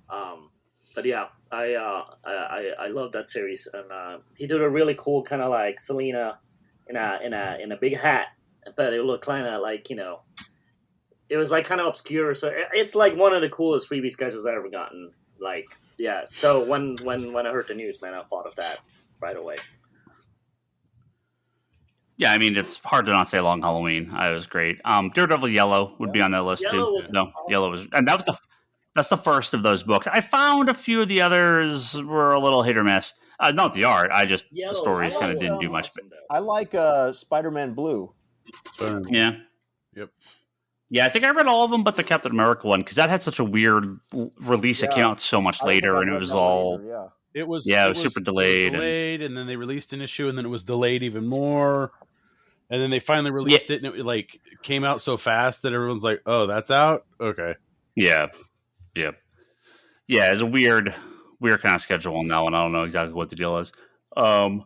But yeah, I love that series, and he did a really cool kind of like Selena in a big hat, but it looked kind of like, it was like kind of obscure. So it's like one of the coolest freebie sketches I've ever gotten. Like, yeah. So when I heard the news, man, I thought of that right away. Yeah, I mean, it's hard to not say Long Halloween. It was great. Daredevil Yellow would be on that list too. Awesome. Yellow was, and that's the first of those books. I found a few of the others were a little hit or miss. Not the art. The stories kind of didn't do much. I like Spider-Man Blue. Yeah. Yep. Yeah, I think I read all of them, but the Captain America one, because that had such a weird release. It came out so much later, and it was all. Later, It was super delayed. And then they released an issue, and then it was delayed even more. And then they finally released it, and it came out so fast that everyone's like, "Oh, that's out? Okay." Yeah. It's a weird kind of schedule on that one. I don't know exactly what the deal is. But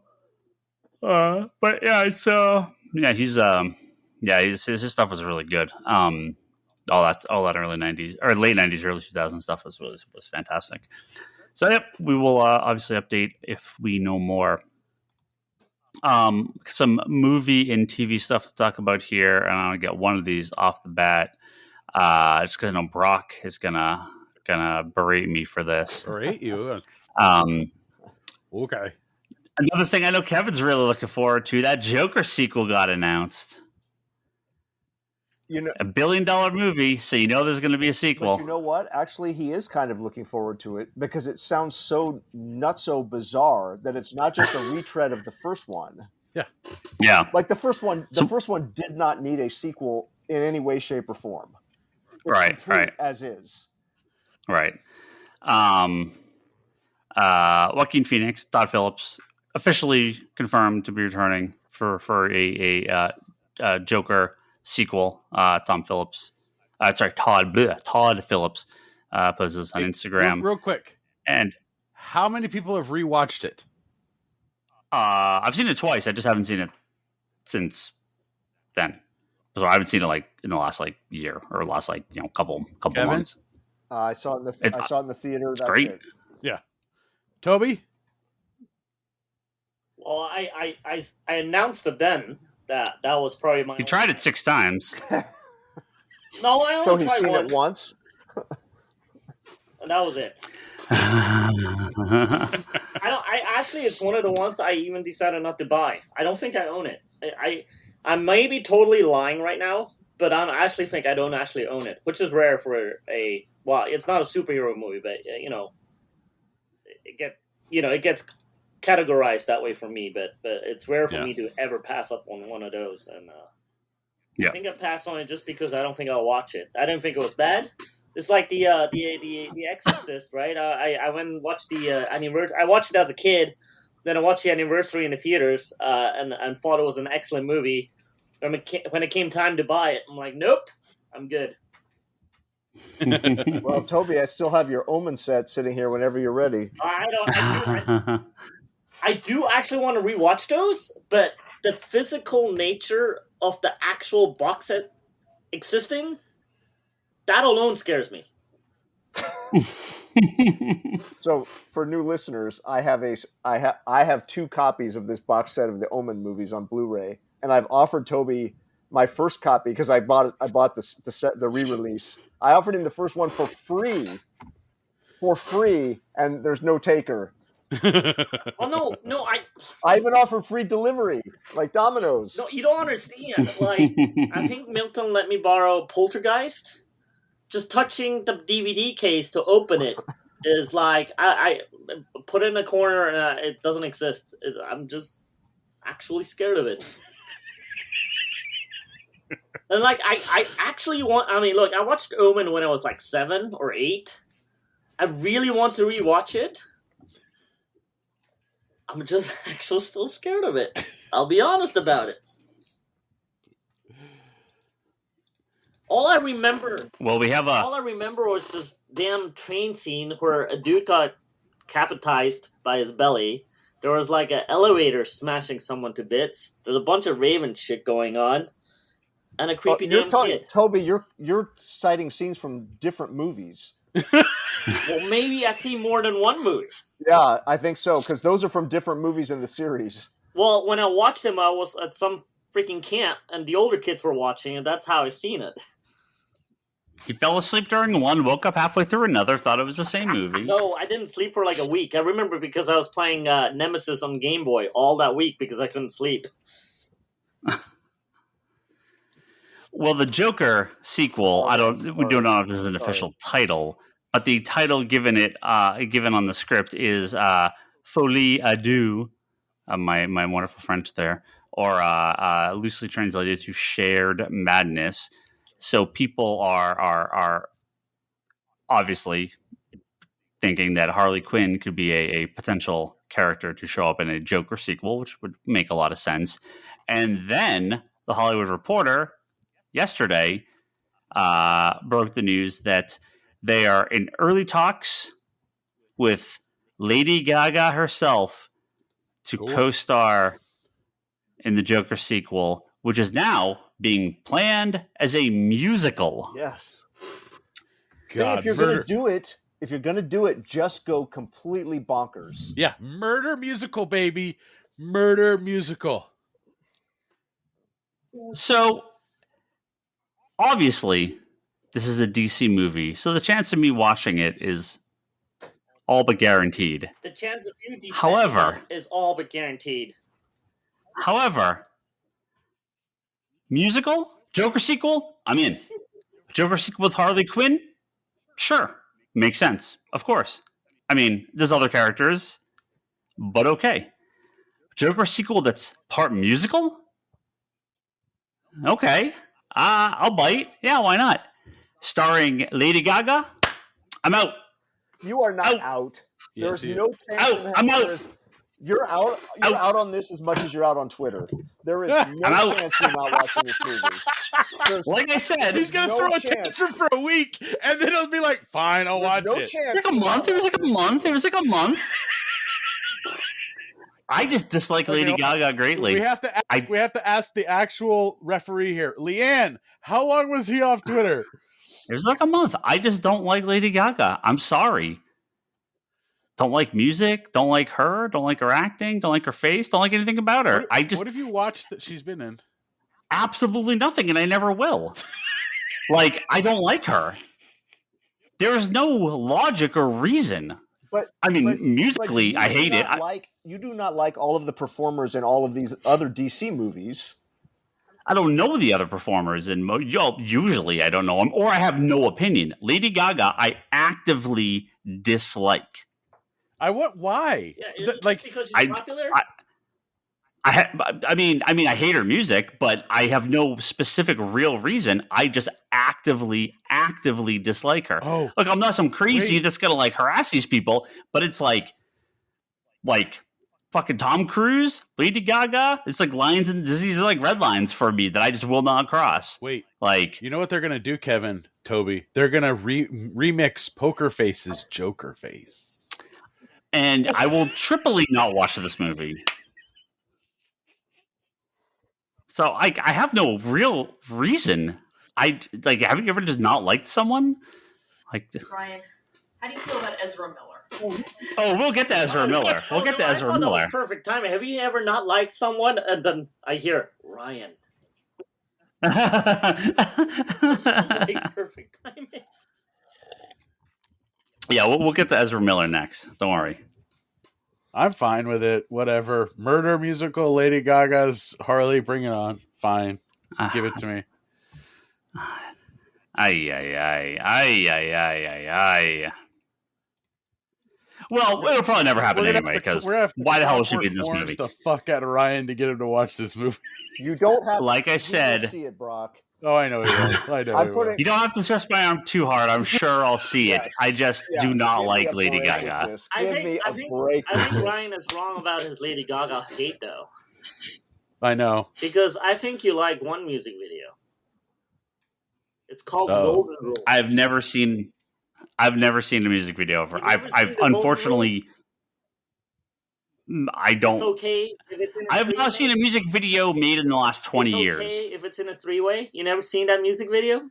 yeah, it's his stuff was really good. All that early 90s or late 90s, early 2000s stuff was fantastic. So we will obviously update if we know more. Some movie and TV stuff to talk about here, and I'm gonna get one of these off the bat. Just because I know Brock is gonna berate me for this. Berate you? Okay. Another thing I know Kevin's really looking forward to, that Joker sequel got announced. $1 billion movie, so there's going to be a sequel. But you know what? Actually, he is kind of looking forward to it because it sounds so bizarre that it's not just a retread of the first one. Yeah. Like the first one did not need a sequel in any way, shape, or form. It's right. As is. Right. Joaquin Phoenix, Todd Phillips, officially confirmed to be returning for a Joker sequel. Todd Phillips poses on Instagram. Real quick. And how many people have rewatched it? I've seen it twice. I just haven't seen it since then. So I haven't seen it in the last year or last couple months. I saw it in the theater. That's great. It. Yeah. Toby? Well, I announced it then that was probably my. You tried it 6 times. No, I So only he's tried seen one. it once. And that was it. I actually, it's one of the ones I even decided not to buy. I don't think I own it. I may be totally lying right now, but I actually think I don't actually own it, which is rare for a. Well, it's not a superhero movie, but it gets categorized that way for me. But it's rare for me to ever pass up on one of those, and I think I passed on it just because I don't think I'll watch it. I didn't think it was bad. It's like the Exorcist, right? I went and watched the anniversary. I watched it as a kid, then I watched the anniversary in the theaters, and thought it was an excellent movie. When it came time to buy it, I'm like, nope, I'm good. Well, Toby, I still have your Omen set sitting here whenever you're ready. I do actually want to rewatch those, but the physical nature of the actual box set existing, that alone scares me. So, for new listeners, I have 2 copies of this box set of the Omen movies on Blu-ray, and I've offered Toby my first copy because I bought the re-release. I offered him the first one for free, and there's no taker. Well, no, I even offered free delivery, like Domino's. No, you don't understand. Like, I think Milton let me borrow Poltergeist. Just touching the DVD case to open it is like I put it in a corner and it doesn't exist. I'm just actually scared of it. And like I actually want. I mean, look, I watched Omen when I was like 7 or 8. I really want to rewatch it. I'm just actually still scared of it. I'll be honest about it. All I remember was this damn train scene where a dude got capitalized by his belly. There was like an elevator smashing someone to bits. There's a bunch of Raven shit going on, and a creepy kid. Toby, you're citing scenes from different movies. Well, maybe I see more than one movie. Yeah, I think so, because those are from different movies in the series. Well, when I watched them, I was at some freaking camp, and the older kids were watching, and that's how I seen it. He fell asleep during one, woke up halfway through another, thought it was the same movie. No, I didn't sleep for like a week. I remember because I was playing Nemesis on Game Boy all that week because I couldn't sleep. Well, the Joker sequel, we don't know if this is an official title, but the title given on the script is Folie à Deux, my wonderful French there, or loosely translated to Shared Madness. So people are obviously thinking that Harley Quinn could be a potential character to show up in a Joker sequel, which would make a lot of sense. And then The Hollywood Reporter yesterday broke the news that they are in early talks with Lady Gaga herself to co-star in the Joker sequel, which is now being planned as a musical. Yes. God, if you're going to do it, just go completely bonkers. Yeah, murder musical, baby. Murder musical. So, obviously, this is a DC movie, so the chance of me watching it is all but guaranteed. The chance of you defending it is all but guaranteed. However, musical? Joker sequel? I'm in. Joker sequel with Harley Quinn? Sure. Makes sense. Of course. I mean, there's other characters, but okay. Joker sequel that's part musical? Okay. I'll bite. Yeah, why not? Starring Lady Gaga? I'm out. You are not out. There's no chance. I'm out. You're out. You're out on this as much as you're out on Twitter. There is no chance you're not watching this movie. Like I said, he's gonna throw a tantrum for a week, and then it'll be like, "Fine, I'll watch it." Chance. It was like a month. I just dislike Lady Gaga greatly. We have to ask the actual referee here, Leanne. How long was he off Twitter? It was like a month. I just don't like Lady Gaga. I'm sorry. Don't like music. Don't like her. Don't like her acting. Don't like her face. Don't like anything about her. What have you watched that she's been in? Absolutely nothing, and I never will. Like, I don't like her. There is no logic or reason. But musically, I hate it. You do not like all of the performers in all of these other DC movies. I don't know the other performers, and usually I don't know them, or I have no opinion. Lady Gaga, I actively dislike. Why? Yeah, because she's popular. I mean, I hate her music, but I have no specific real reason. I just actively dislike her. Oh, look, I'm not some crazy that's gonna like harass these people, but it's like fucking Tom Cruise, Lady Gaga. It's like lines and these are like red lines for me that I just will not cross. Wait, like, you know what they're gonna do, Kevin, Toby? They're gonna remix Poker Face's Joker Face, and I will triply not watch this movie. So I have no real reason. Have you ever just not liked someone? Ryan, how do you feel about Ezra Miller? Oh, we'll get to Ezra Miller. We'll get to Ezra Miller. That was perfect timing. Have you ever not liked someone and then I hear Ryan? Perfect timing. Yeah, we'll get to Ezra Miller next. Don't worry. I'm fine with it. Whatever. Murder musical, Lady Gaga's Harley, bring it on. Fine. Give it to me. Ay. Well, it'll probably never happen anyway, because why the hell should be in this movie? The fuck out of Ryan to get him to watch this movie. You don't have like I said, see it, Brock. Oh, I know. I know. You don't have to stress my arm too hard. I'm sure I'll see it. I just do not like Lady Gaga. I think Ryan is wrong about his Lady Gaga hate, though. I know. Because I think you like one music video. It's called Golden Rule. I've never seen a music video of her. I've unfortunately. I don't. It's okay. I've not seen a music video made in the last 20 years. If it's in a three-way, you never seen that music video?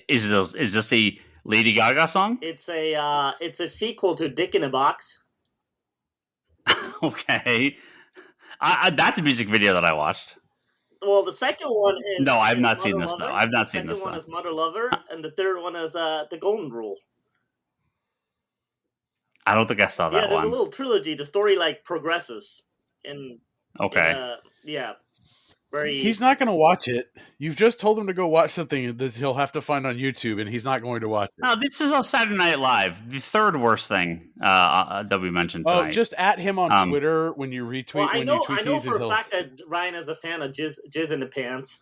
Is this a Lady Gaga song? It's a sequel to Dick in a Box. Okay, that's a music video that I watched. Well, the second one is... No, I've not seen this, though. I've not seen this, though. The second one is Mother Lover, and the third one is The Golden Rule. I don't think I saw that one. Yeah, there's a little trilogy. The story, progresses. Okay. He's not going to watch it. You've just told him to go watch something that he'll have to find on YouTube, and he's not going to watch it. No, this is on Saturday Night Live. The third worst thing that we mentioned tonight. Oh, just at him on Twitter when you retweet. Well, I know for a fact that Ryan is a fan of Jizz in the Pants.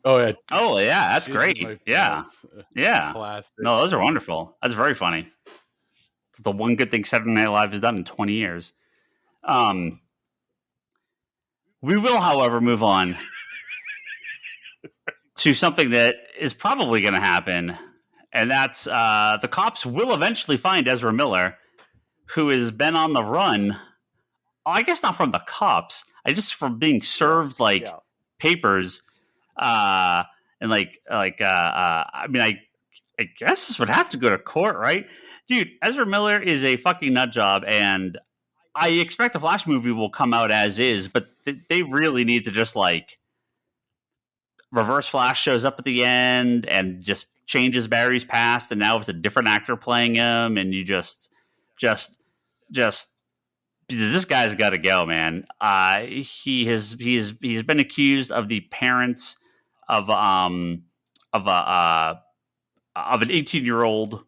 Oh, yeah. Oh, yeah. That's great. Yeah. Yeah. Classic. No, those are wonderful. That's very funny. The one good thing Saturday Night Live has done in 20 years. We will, however, move on to something that is probably going to happen, and that's the cops will eventually find Ezra Miller, who has been on the run. I guess not from the cops. Just from being served papers, I guess this would have to go to court, right? Dude, Ezra Miller is a fucking nut job, and I expect the Flash movie will come out as is, but they really need to just Reverse Flash shows up at the end and just changes Barry's past, and now it's a different actor playing him, and you just this guy's got to go, man. He's been accused of the parents of an 18-year-old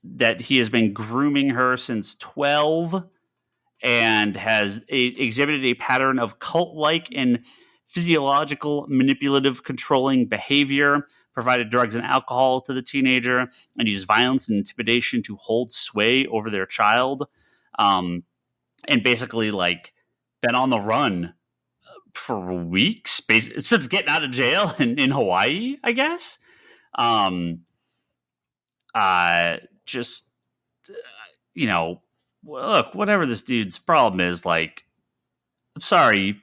that he has been grooming her since 12 and has exhibited a pattern of cult-like and physiological manipulative controlling behavior, provided drugs and alcohol to the teenager, and used violence and intimidation to hold sway over their child. And basically been on the run for weeks since getting out of jail in Hawaii, I guess. Look, whatever this dude's problem is, I'm sorry,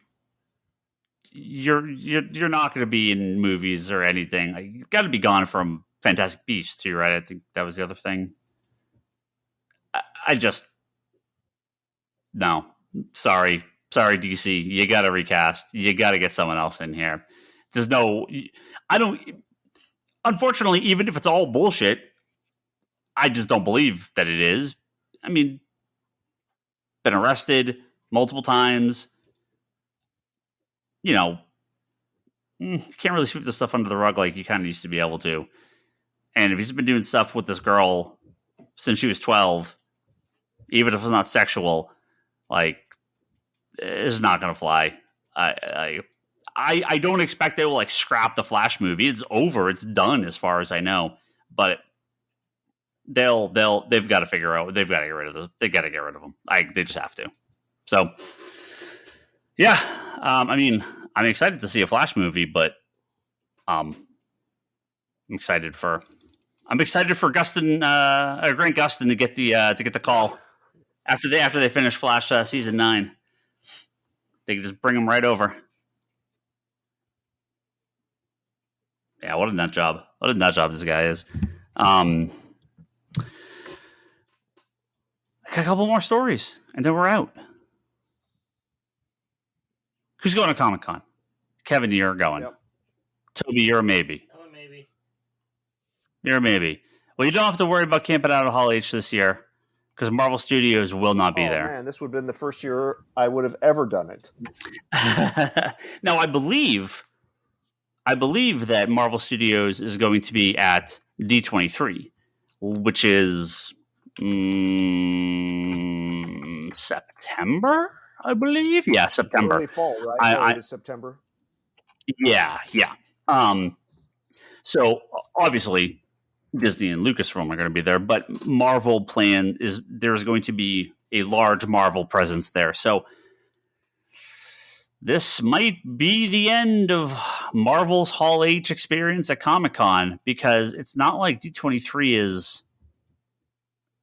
you're not going to be in movies or anything. You've got to be gone from Fantastic Beasts too, right? I think that was the other thing. No, sorry, DC. You got to recast. You got to get someone else in here. unfortunately, even if it's all bullshit, I just don't believe that it is. I mean, been arrested multiple times. You know, you can't really sweep this stuff under the rug like you kind of used to be able to. And if he's been doing stuff with this girl since she was 12, even if it's not sexual, like, it's not going to fly. I don't expect they will like scrap the Flash movie. It's over. It's done as far as I know. But they've got to figure out. They've got to get rid of this. They got to get rid of them. They just have to. So, yeah. I mean, I'm excited to see a Flash movie, but I'm excited for Grant Gustin to get the call after they finish Flash season 9. They can just bring him right over. Yeah, what a nut job! What a nut job this guy is. I got a couple more stories, and then we're out. Who's going to Comic-Con? Kevin, you're going. Yep. Toby, you're a maybe. I'm a maybe. You're a maybe. Well, you don't have to worry about camping out at Hall H this year because Marvel Studios will not be there. Man, this would have been the first year I would have ever done it. Now, I believe that Marvel Studios is going to be at D23, which is September, I believe. Yeah, September. Early fall, right? Early September. Yeah. So obviously, Disney and Lucasfilm are going to be there, but Marvel plan is there's going to be a large Marvel presence there. So this might be the end of Marvel's Hall H experience at Comic-Con, because it's not like D23 is.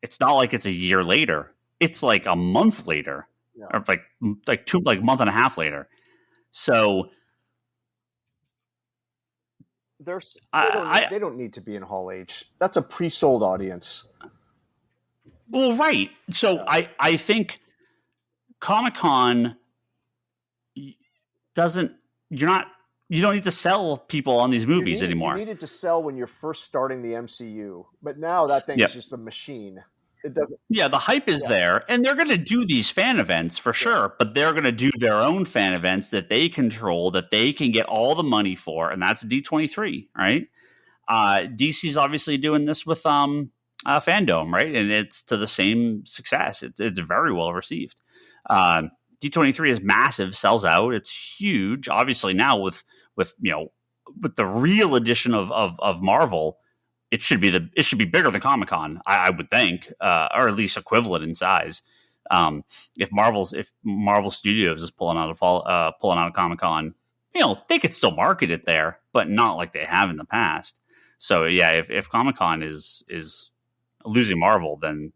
It's not like it's a year later. It's like a month later, or like month and a half later. So they don't need to be in Hall H. That's a pre-sold audience. Well, right. So I think Comic-Con doesn't. You don't need to sell people on these movies anymore. You needed to sell when you're first starting the MCU, but now that thing is just a machine. It doesn't. Yeah, the hype is there, and they're going to do these fan events for sure. But they're going to do their own fan events that they control, that they can get all the money for, and that's D23, right? DC's obviously doing this with Fandom, right? And it's to the same success. It's very well received. D23 is massive, sells out. It's huge. Obviously now with the real edition of Marvel, it should be bigger than Comic-Con, I would think, or at least equivalent in size. If Marvel Studios is pulling out of Comic-Con, they could still market it there, but not like they have in the past. So yeah, if Comic-Con is losing Marvel, then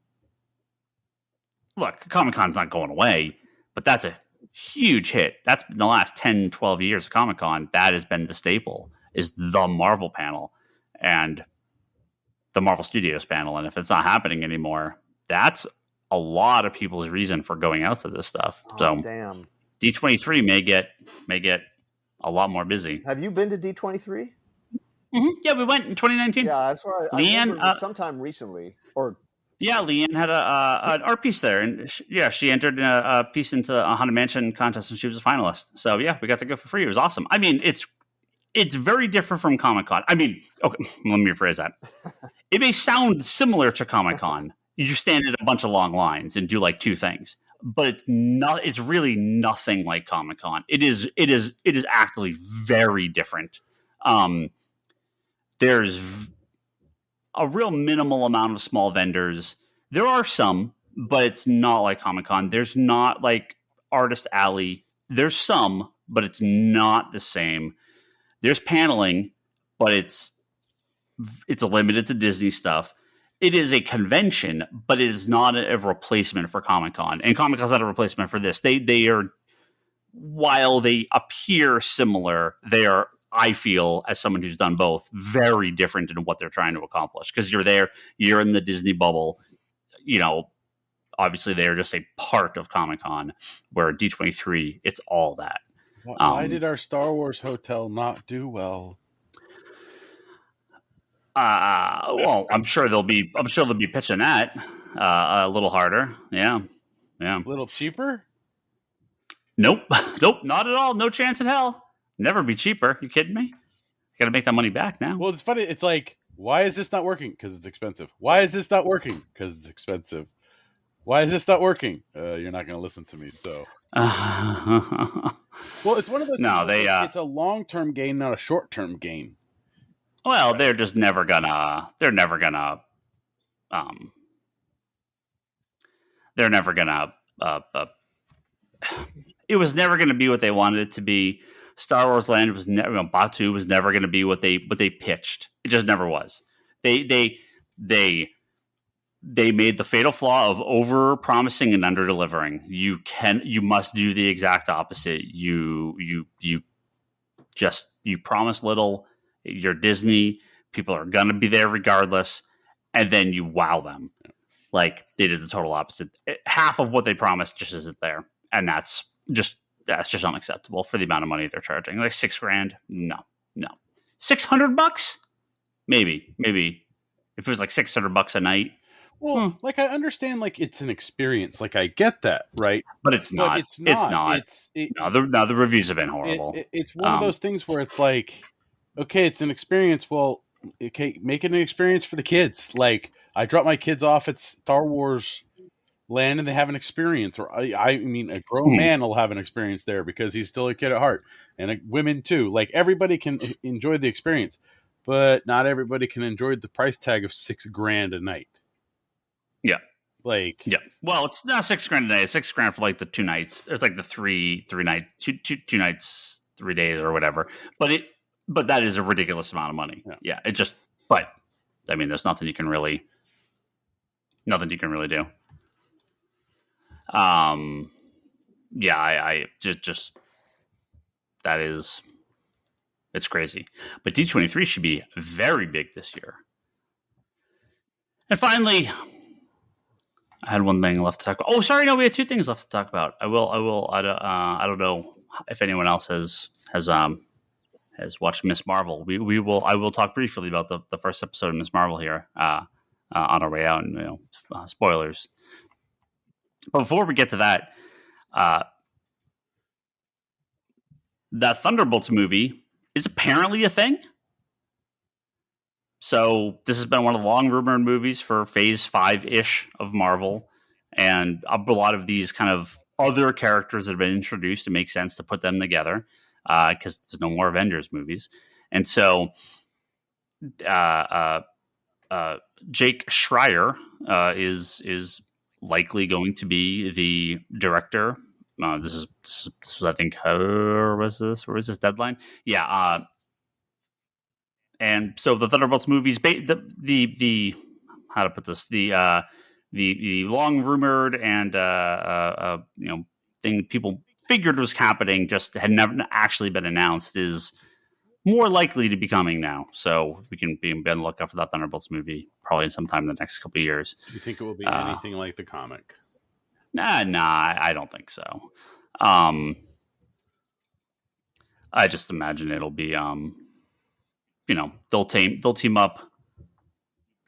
look, Comic-Con's not going away, but that's a huge hit. That's been the last 10, 12 years of Comic-Con. That has been the staple, is the Marvel panel and the Marvel Studios panel. And if it's not happening anymore, that's a lot of people's reason for going out to this stuff. Damn. D23 may get a lot more busy. Have you been to D23? Mm-hmm. Yeah, we went in 2019. Yeah, that's right. Leanne, sometime recently. Yeah, Leanne had an art piece there, and she entered a piece into a Haunted Mansion contest, and she was a finalist. So yeah, we got to go for free. It was awesome. I mean, it's very different from Comic-Con. I mean, okay, let me rephrase that. It may sound similar to Comic-Con. You just stand in a bunch of long lines and do like two things, but it's not. It's really nothing like Comic-Con. It is actually very different. There's a real minimal amount of small vendors. There are some, but it's not like Comic-Con. There's not like Artist Alley. There's some, but it's not the same. There's paneling, but it's limited to Disney stuff. It is a convention, but it is not a replacement for Comic-Con. And Comic-Con's not a replacement for this. They are, while they appear similar, they are, I feel, as someone who's done both, very different in what they're trying to accomplish. Because you're there, you're in the Disney bubble. Obviously they are just a part of Comic-Con, where D23, it's all that. Why did our Star Wars hotel not do well? Well, I'm sure they'll be pitching that a little harder. Yeah. A little cheaper? Nope, not at all. No chance in hell. Never be cheaper. You kidding me? Got to make that money back now. Well, it's funny. It's like, why is this not working? Because it's expensive. Why is this not working? Because it's expensive. Why is this not working? You're not going to listen to me. So, well, it's one of those. No, things it's a long-term gain, not a short-term gain. Well, they're just never gonna. They're never gonna. They're never gonna. It was never going to be what they wanted it to be. Star Wars Land was never. Batuu was never going to be what they pitched. It just never was. They made the fatal flaw of over promising and under delivering. You must do the exact opposite. You promise little. You're Disney. People are going to be there regardless, and then you wow them. Like they did the total opposite. Half of what they promised just isn't there, and that's just unacceptable for the amount of money they're charging. Like $6,000, no. $600, maybe if it was like $600 a night. Well, like I understand, like it's an experience. Like I get that, right? But it's not. It's not. The reviews have been horrible. It's one of those things where it's like, okay, it's an experience. Well, okay, make it an experience for the kids. Like I drop my kids off at Star Wars Land and they have an experience, or I mean, a grown man will have an experience there because he's still a kid at heart, and women too. Like everybody can enjoy the experience, but not everybody can enjoy the price tag of $6,000 a night. Yeah, like Well, it's not $6,000 a night. It's $6,000 for like the 2 nights. It's like the two nights, 3 days or whatever. But that is a ridiculous amount of money. Yeah, it just. But I mean, there's nothing you can really do. I just that is, it's crazy. But D23 should be very big this year. And finally, I had one thing left to talk about. Oh, sorry, no, we had 2 things left to talk about. I don't know if anyone else has watched Miss Marvel. I will talk briefly about the first episode of Miss Marvel here on our way out, and spoilers. But before we get to that, that Thunderbolts movie is apparently a thing. So this has been one of the long rumored movies for Phase 5-ish of Marvel, and a lot of these kind of other characters that have been introduced, it makes sense to put them together because there's no more Avengers movies. And so Jake Schreier is likely going to be the director. This is I think, where was this deadline? Yeah. And so the Thunderbolts movies, the how to put this, the long rumored and thing people figured was happening, just had never actually been announced, is more likely to be coming now. So we can be on the lookout for that Thunderbolts movie probably sometime in the next couple of years. Do you think it will be anything like the comic? Nah, I don't think so. I just imagine it'll be, they'll team up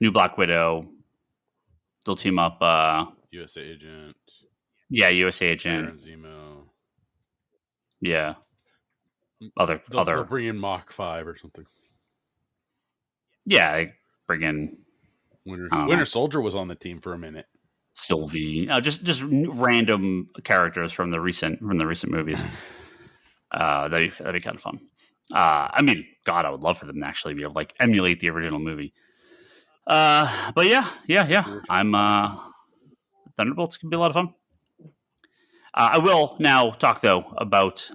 New Black Widow. They'll team up USA Agent. Yeah, USA Agent. Zemo. Yeah. They'll bring in Mach 5 or something. Yeah, they bring in Winter Soldier was on the team for a minute. Sylvie, just random characters from the recent movies. That'd be kind of fun. I mean, God, I would love for them to actually be able to like emulate the original movie. But yeah. I'm Thunderbolts can be a lot of fun. I will now talk though about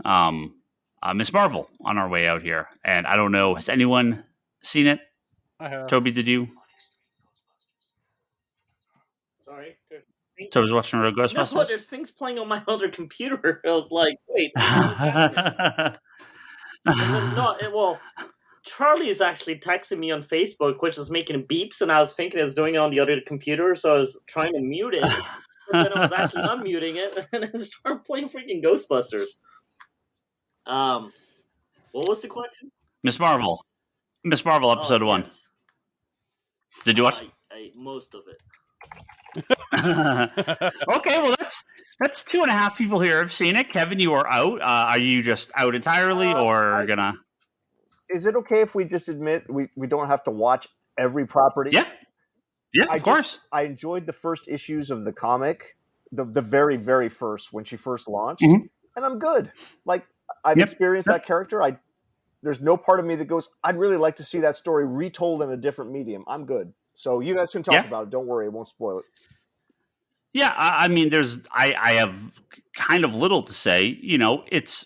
Miss Marvel on our way out here, and I don't know, has anyone seen it? I have. Toby, did you? Sorry. So I was watching Real Ghostbusters. No, there's things playing on my other computer. I was like, wait. Charlie is actually texting me on Facebook, which is making beeps, and I was thinking I was doing it on the other computer, so I was trying to mute it, but then I was actually unmuting it, and I started playing freaking Ghostbusters. What was the question? Miss Marvel episode 1. Yes. Did you watch? Most of it. Okay, well that's 2.5 people here have seen it. Kevin, you are out. Are you just out entirely, or gonna? Is it okay if we just admit we don't have to watch every property? Yeah, of course. I enjoyed the first issues of the comic, the very, very first, when she first launched, Mhm. and I'm good. Like, I've experienced that character. There's no part of me that goes, I'd really like to see that story retold in a different medium. I'm good. So you guys can talk about it. Don't worry, I won't spoil it. Yeah, I mean, I have kind of little to say. You know, it's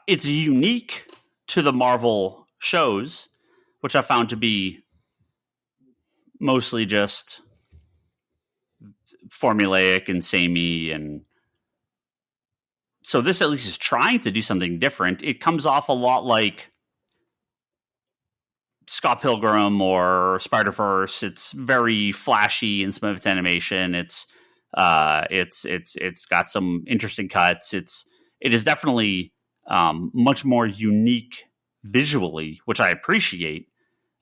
unique to the Marvel shows, which I found to be mostly just formulaic and samey, and so this at least is trying to do something different. It comes off a lot like Scott Pilgrim or Spider-Verse. It's very flashy in some of its animation. It's got some interesting cuts. It is definitely much more unique visually, which I appreciate.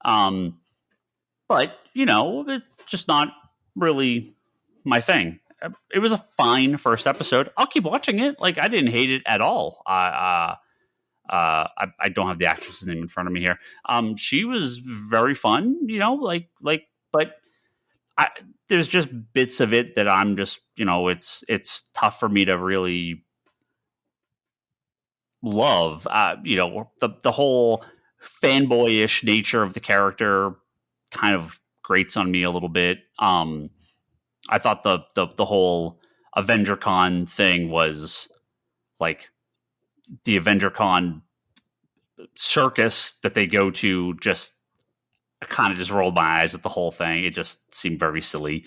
But you know, it's just not really my thing. It was a fine first episode. I'll keep watching it. Like, I didn't hate it at all. I don't have the actress's name in front of me here. She was very fun, you know, but there's just bits of it that I'm just, you know, it's tough for me to really love. You know, the whole fanboyish nature of the character kind of grates on me a little bit. I thought the whole AvengerCon thing was like the AvengerCon circus that they go to. Just I kind of just rolled my eyes at the whole thing. It just seemed very silly.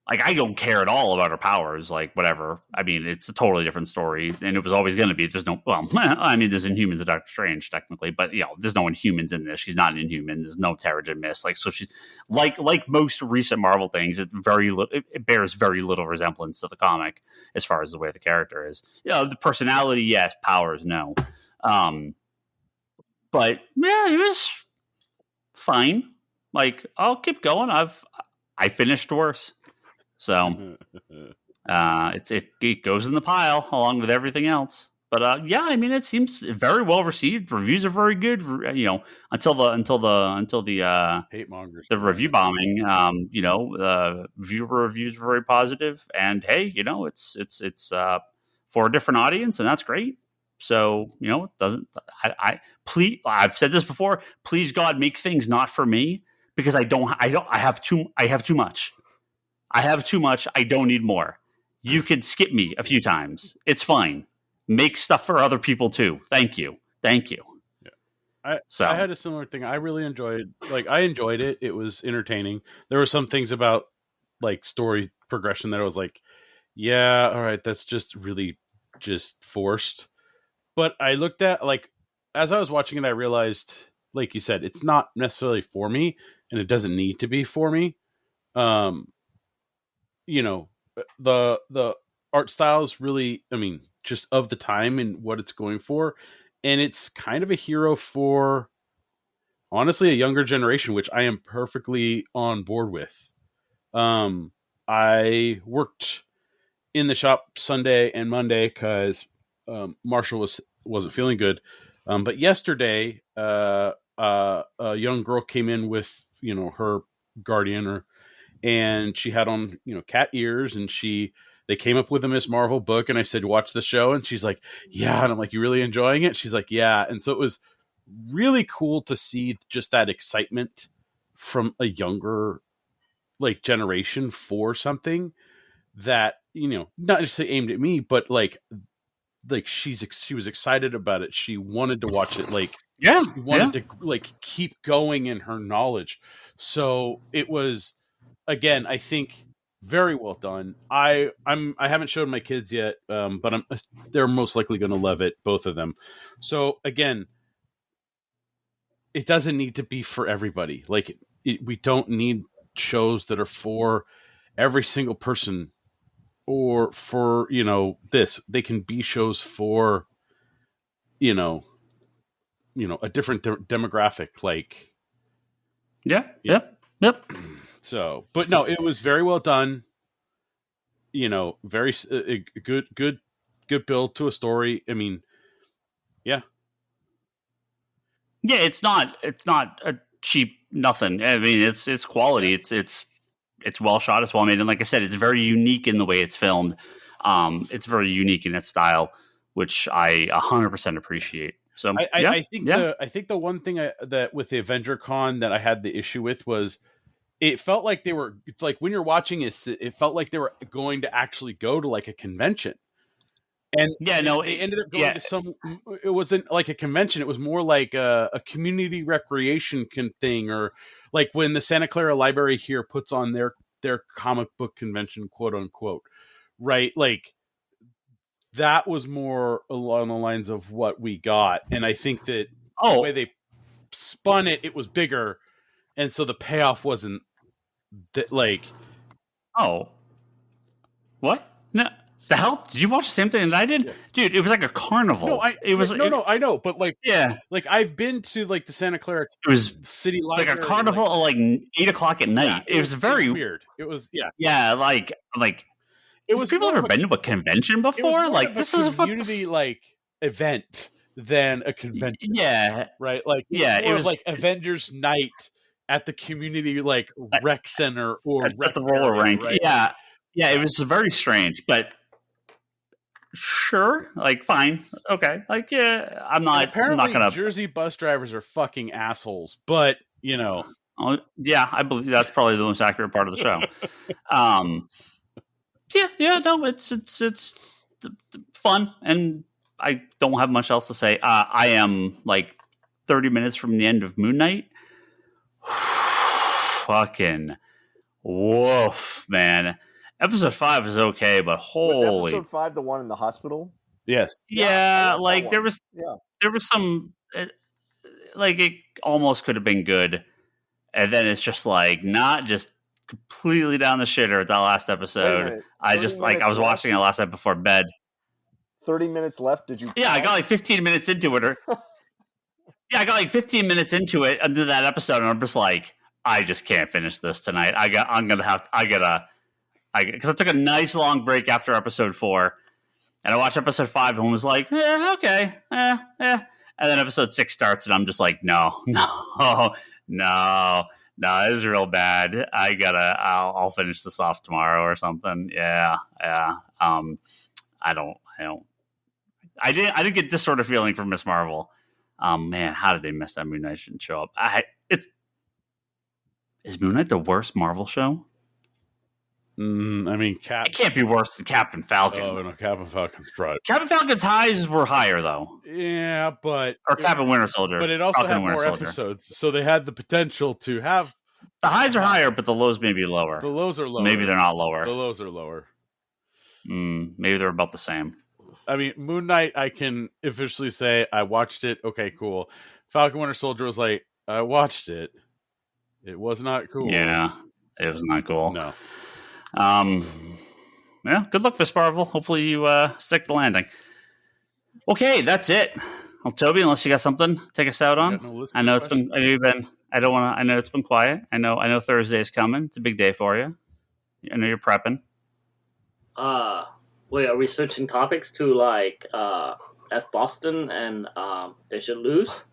Like, I don't care at all about her powers. Like, whatever. I mean, it's a totally different story, and it was always going to be. There's no, well, I mean, there's Inhumans and Doctor Strange technically, but you know, there's no Inhumans in this. She's not an Inhuman. There's no Terrigen Mist. Like, so she's like most recent Marvel things. It bears very little resemblance to the comic as far as the way the character is. You know, the personality, yes. Powers, no. But yeah, it was fine. Like, I'll keep going. I finished worse. So it goes in the pile along with everything else. But yeah, I mean, it seems very well received. Reviews are very good. You know, until the hate mongers, the review bombing. You know, the viewer reviews were very positive. And hey, you know, it's for a different audience, and that's great. So, you know, it doesn't. Please, I've said this before. Please, God, make things not for me, because I have too much. I have too much. I don't need more. You could skip me a few times. It's fine. Make stuff for other people too. Thank you. Yeah. I had a similar thing. I really enjoyed. I enjoyed it. It was entertaining. There were some things about like story progression that I was like, yeah, all right, that's just really just forced. But I looked at, like, as I was watching it, I realized, like you said, it's not necessarily for me, and it doesn't need to be for me. You know, the art style is really, I mean, just of the time and what it's going for. And it's kind of a hero for, honestly, a younger generation, which I am perfectly on board with. I worked in the shop Sunday and Monday because Marshall wasn't feeling good. But yesterday, a young girl came in with, you know, her guardian, and she had on, you know, cat ears, and they came up with a Miss Marvel book, and I said, watch the show. And she's like, yeah. And I'm like, you really enjoying it? She's like, yeah. And so it was really cool to see just that excitement from a younger, like, generation for something that, you know, not just aimed at me, but like she was excited about it. She wanted to watch it. Like, yeah, she wanted to like keep going in her knowledge. So it was, again, I think very well done. I haven't showed my kids yet, but they're most likely going to love it, both of them. So again, it doesn't need to be for everybody. Like, we don't need shows that are for every single person, or for, you know, this. They can be shows for, you know, a different demographic. Like, Yep. So, but no, it was very well done. Very good build to a story. I mean, yeah. Yeah, it's not a cheap nothing. I mean, it's quality. It's well shot. It's well made, and like I said, it's very unique in the way it's filmed. It's very unique in its style, which I 100% appreciate. So I think the one thing that with the Avenger Con that I had the issue with was it felt like they were like when you're watching it felt like they were going to actually go to like a convention. And they ended up going to it wasn't like a convention. It was more like a community recreation thing, or like when the Santa Clara Library here puts on their comic book convention, quote unquote, right? Like that was more along the lines of what we got. And I think that the way they spun it was bigger. And so the payoff wasn't that like, what? No. The hell? Did you watch the same thing that I did? Yeah. Dude, it was like a carnival. No, I know, but like, like I've been to like the Santa Clara City Library. Like a carnival at like 8 o'clock at night. Yeah, it was very weird. It was, like it was. People ever been to a convention before? Like this is a community like event than a convention. Yeah, right. Like it was like Avengers Night at the community like rec center or at the roller rink. Right? Yeah, it was very strange, but. Sure, like fine, okay, like I'm not. Apparently, I'm not gonna. Jersey bus drivers are fucking assholes, but I believe that's probably the most accurate part of the show. No, it's fun, and I don't have much else to say. I am like 30 minutes from the end of Moon Knight. Fucking woof, man. Episode 5 is okay, but holy... Was episode 5 the one in the hospital? Yes. Yeah, like there was some... like it almost could have been good, and then it's just like not just completely down the shitter at that last episode. I was watching it last night before bed. 30 minutes left? Did you... Yeah, I got like 15 minutes into it. I got like 15 minutes into it, into that episode, and I'm just like, I just can't finish this tonight. Because I took a nice long break after episode 4, and I watched episode 5 and was like, okay. And then episode 6 starts, and I'm just like, no, this is real bad. I'll finish this off tomorrow or something. Yeah. I didn't get this sort of feeling from Miss Marvel. Man, how did they miss that Moon Knight shouldn't show up? Is Moon Knight the worst Marvel show? I mean, it can't be worse than Captain Falcon. Oh no, Captain Falcon's right. Captain Falcon's highs were higher though. Yeah, or Captain Winter Soldier. But it also had more episodes, so they had the potential to have. The highs are higher, but the lows may be lower. The lows are lower. Maybe they're not lower. The lows are lower. Maybe they're about the same. I mean, Moon Knight, I can officially say I watched it. Okay, cool. Falcon Winter Soldier was like, I watched it. It was not cool. Yeah, it was not cool. No. Good luck, Miss Marvel. Hopefully you stick the landing. Okay, that's it. Well, Toby, unless you got something to take us out on. I know it's been. I know it's been quiet. I know Thursday's coming. It's a big day for you. I know you're prepping. Wait, are we switching topics to like F Boston and they should lose?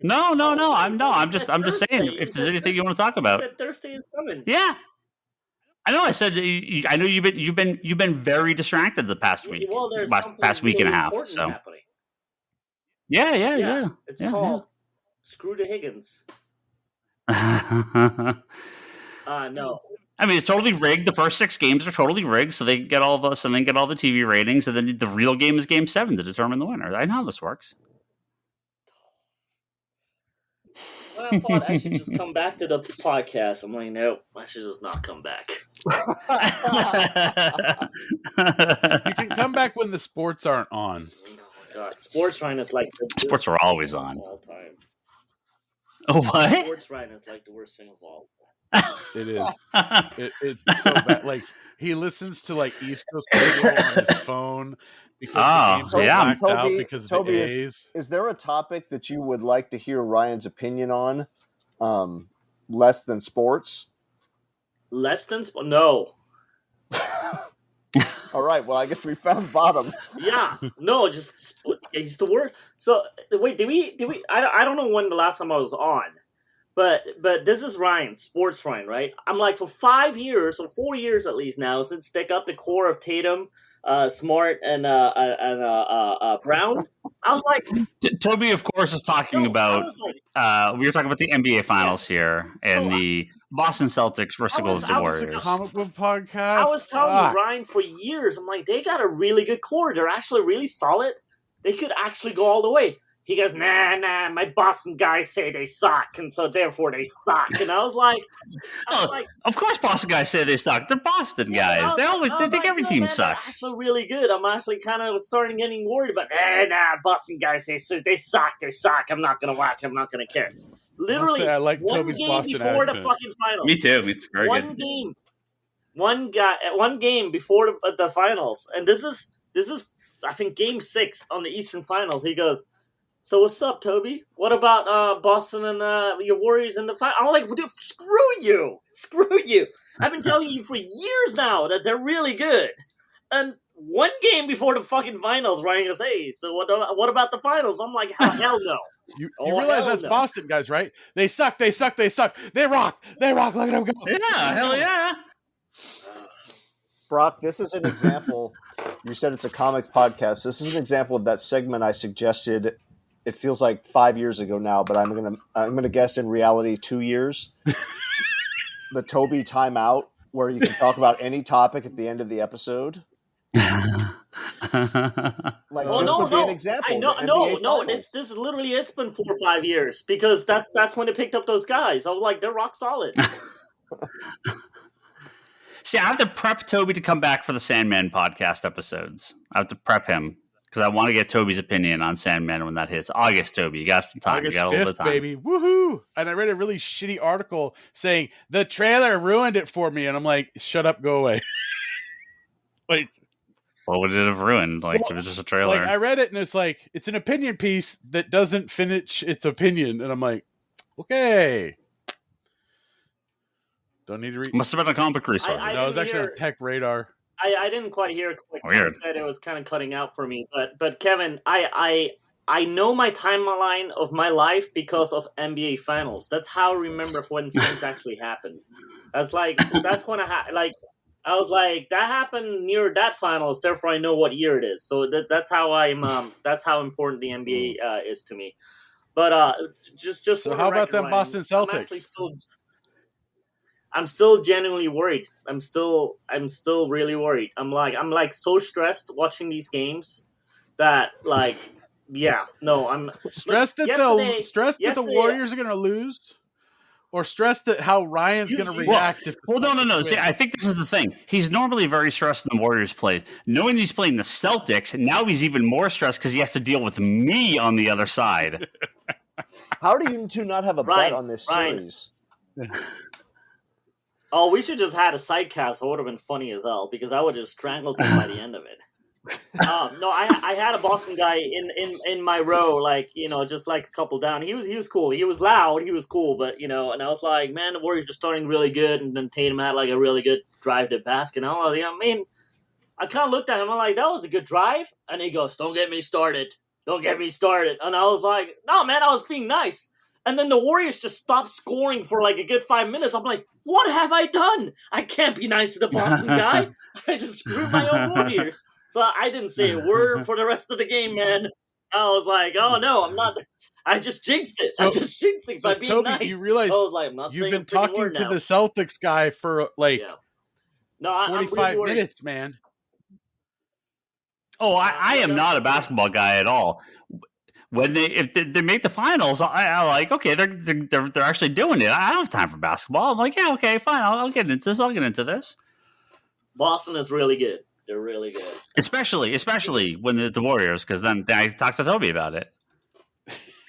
No. I'm just saying if there's anything you want to talk about. You said Thursday is coming. Yeah. I know. I said. I know you've been very distracted the past week, past week and a half. So. Happening. Yeah. It's called Screw the Higgins. No. I mean, it's totally rigged. The first 6 games are totally rigged, so they get all the TV ratings, and then the real game is Game 7 to determine the winner. I know how this works. Well, I thought I should just come back to the podcast. I'm like, nope, I should just not come back. You can come back when the sports aren't on. Oh my god, Sports Ryan is like the sports are always on all time. Oh, what? Sports Ryan is like the worst thing of all. It is. It's so bad. Like he listens to like East Coast radio on his phone because the games are blacked out because of the A's. Is there a topic that you would like to hear Ryan's opinion on less than sports? No. All right. Well, I guess we found bottom. Yeah. No. He's the worst. So wait, did we? I don't know when the last time I was on. But this is Ryan, sports Ryan, right? I'm like, for 5 years, or 4 years at least now, since they got the core of Tatum, Smart, and Brown, I was like... Toby, of course, is talking about... we were talking about the NBA Finals here, and the Boston Celtics versus the Warriors. Comic book podcast. I was telling Ryan for years, I'm like, they got a really good core. They're actually really solid. They could actually go all the way. He goes, nah, my Boston guys say they suck, and so therefore they suck. And I was like, of course Boston guys say they suck. They're Boston guys. They think every team sucks. They're actually really good. I'm actually kind of starting getting worried about, Boston guys say they suck. I'm not going to watch. I'm not going to care. Literally, I like Toby's Boston before accent. the fucking finals. Me too. It's very one good. One game before the finals, and this is I think Game 6 on the Eastern Finals. He goes, so what's up, Toby? What about Boston and your Warriors in the final? I'm like, dude, screw you. I've been telling you for years now that they're really good. And one game before the fucking finals, Ryan goes, hey, so what about the finals? I'm like, hell no. You realize that's Boston guys, right? They suck. They rock. Look at them go. Yeah, hell yeah. Brock, this is an example. You said it's a comics podcast. This is an example of that segment I suggested. It feels like 5 years ago now, but I'm gonna guess in reality 2 years. The Toby timeout, where you can talk about any topic at the end of the episode. Like this would be an example. This literally has been 4 or 5 years, because that's when they picked up those guys. I was like, they're rock solid. See, I have to prep Toby to come back for the Sandman podcast episodes. I have to prep him, because I want to get Toby's opinion on Sandman when that hits. August, Toby. You got some time. August you got 5th, a little bit of time. baby. Woohoo! And I read a really shitty article saying, the trailer ruined it for me. And I'm like, shut up, go away. Like, what would it have ruined? It was just a trailer. Like, I read it and it's like, it's an opinion piece that doesn't finish its opinion. And I'm like, okay. Don't need to read. Must have been a comic resource. No, it was actually on Tech Radar. I didn't quite hear it. Like Weird. I said, it was kind of cutting out for me. But Kevin, I know my timeline of my life because of NBA Finals. That's how I remember when things actually happened. That's when I was like, that happened near that finals, therefore I know what year it is. So that's how that's how important the NBA is to me. But just so how about them Boston Celtics? I'm still genuinely worried. I'm still really worried. I'm like so stressed watching these games that I'm stressed that the Warriors are going to lose, or stressed at how Ryan's going to react. No. See, I think this is the thing. He's normally very stressed when the Warriors play. Knowing he's playing the Celtics, now he's even more stressed because he has to deal with me on the other side. How do you two not have a bet on this series? Oh, we should just had a sidecast. It would have been funny as hell, because I would have just strangled him by the end of it. No, I had a Boston guy in my row, just like a couple down. He was cool. He was loud. He was cool, but and I was like, man, the Warriors are starting really good, and then Tatum had like a really good drive to basket. And I kind of looked at him. I'm like, that was a good drive, and he goes, "Don't get me started. Don't get me started." And I was like, no, man, I was being nice. And then the Warriors just stopped scoring for like a good 5 minutes. I'm like, what have I done? I can't be nice to the Boston guy. I just screwed my own Warriors. So I didn't say a word for the rest of the game, man. I was like, oh no, I'm not. I just jinxed it. I just jinxed it by being Toby, nice. You realize you've been talking to the Celtics guy for 45 minutes, man. Oh, I am not a basketball guy at all. If they make the finals, I like, okay, they're actually doing it. I don't have time for basketball. I'm like, yeah, okay, fine. I'll get into this. Boston is really good. They're really good, especially when the Warriors, because then I talked to Toby about it.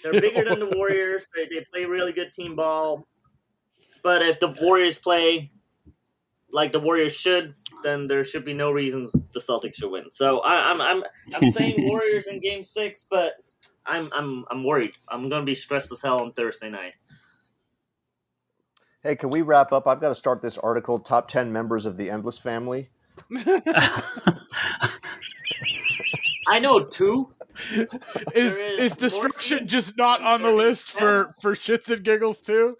They're bigger than the Warriors. They play really good team ball. But if the Warriors play like the Warriors should, then there should be no reasons the Celtics should win. So I'm saying Warriors in Game 6, but I'm worried. I'm gonna be stressed as hell on Thursday night. Hey, can we wrap up? I've got to start this article, Top 10 Members of the Endless Family. I know 2. Is destruction just not on the list for shits and giggles too?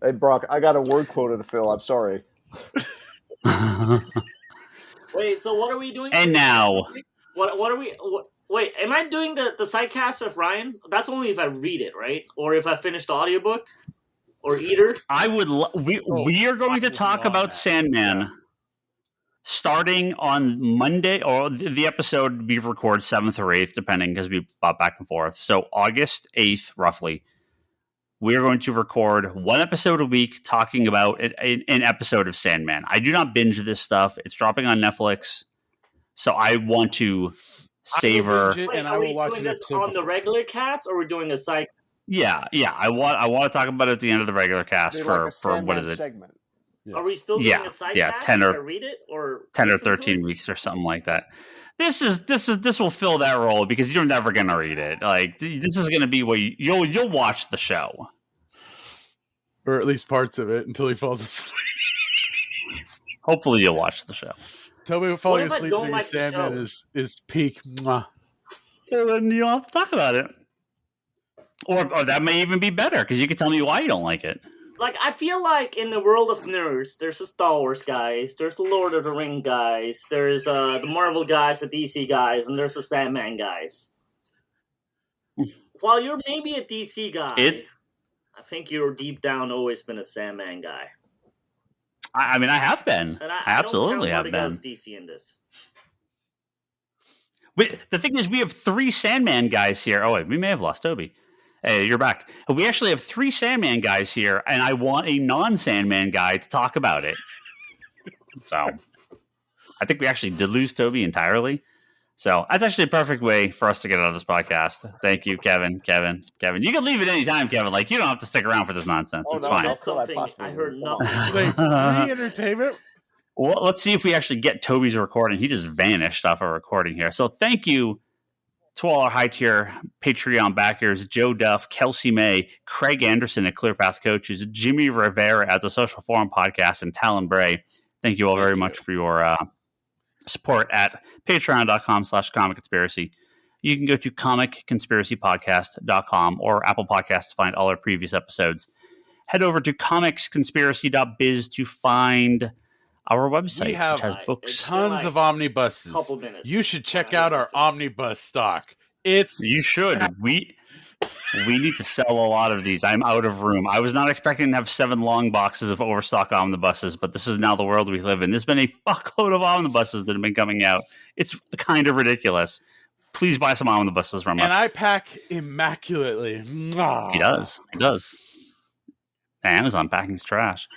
Hey, Brock, I got a word quota to fill. I'm sorry. Wait, so what are we doing? And now... What are we... Wait, am I doing the sidecast with Ryan? That's only if I read it, right? Or if I finish the audiobook? Or either? I would... we are going to talk about Sandman starting on Monday, or the episode we record 7th or 8th, depending, because we bought back and forth. So August 8th, roughly, we are going to record 1 episode a week talking about an episode of Sandman. I do not binge this stuff. It's dropping on Netflix. So I want to savor... I will watch an episode on the regular cast, or we're doing a side... Yeah. I want to talk about it at the end of the regular cast for what is it? Segment. Yeah. Are we still doing a side cast? 10 or read it, or 10 or 13 weeks or something like that. This will fill that role because you're never going to read it. Like, this is going to be what you'll watch the show, or at least parts of it until he falls asleep. Hopefully, you'll watch the show. Toby falling asleep during Sandman is peak. Mwah. So then you don't have to talk about it, or that may even be better because you can tell me why you don't like it. Like, I feel like in the world of nerds, there's the Star Wars guys, there's the Lord of the Ring guys, there's the Marvel guys, the DC guys, and there's the Sandman guys. While you're maybe a DC guy, I think you're deep down always been a Sandman guy. I mean, I have been. And I absolutely have been. DC in this. The thing is, we have 3 Sandman guys here. Oh, wait, we may have lost Toby. Hey, you're back. We actually have 3 Sandman guys here, and I want a non-Sandman guy to talk about it. So, I think we actually did lose Toby entirely. So, that's actually a perfect way for us to get out of this podcast. Thank you, Kevin. You can leave at any time, Kevin. Like, you don't have to stick around for this nonsense. It's fine. That's something I heard nothing. Like, free entertainment? Well, let's see if we actually get Toby's recording. He just vanished off our recording here. So, thank you to all our high-tier Patreon backers, Joe Duff, Kelsey May, Craig Anderson at ClearPath Coaches, Jimmy Rivera at the Social Forum Podcast, and Talon Bray. Thank you all very much for your support at patreon.com/Comic Conspiracy. You can go to comicconspiracypodcast.com or Apple Podcasts to find all our previous episodes. Head over to comicsconspiracy.biz to find our website, we have which has books. Tons of omnibuses. You should check out our omnibus stock. You should. We need to sell a lot of these. I'm out of room. I was not expecting to have 7 long boxes of overstock omnibuses, but this is now the world we live in. There's been a fuckload of omnibuses that have been coming out. It's kind of ridiculous. Please buy some omnibuses from us. And I pack immaculately. He does. Amazon packing's trash.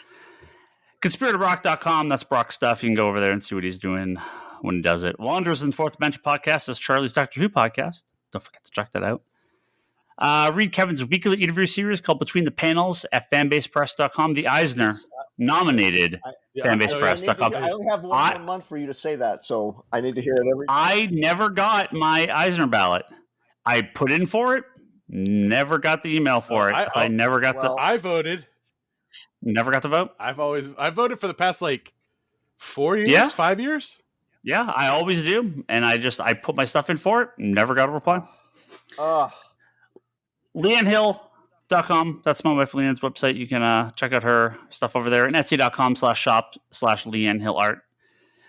ConspiratorBrock.com. That's Brock's stuff. You can go over there and see what he's doing when he does it. Wanderers in Fourth Dimension podcast is Charlie's Doctor Who podcast. Don't forget to check that out. Read Kevin's weekly interview series called Between the Panels at fanbasepress.com. The Eisner nominated fanbasepress.com. I only have one more month for you to say that, so I need to hear it every time. I never got my Eisner ballot. I put in for it, never got the email for it. I never got I voted. Never got to vote? I voted for the past 4 years, 5 years. Yeah, I always do. And I put my stuff in for it. Never got a reply. LeanneHill.com. That's my wife Leanne's website. You can check out her stuff over there. And Etsy.com/shop/LeanneHillArt.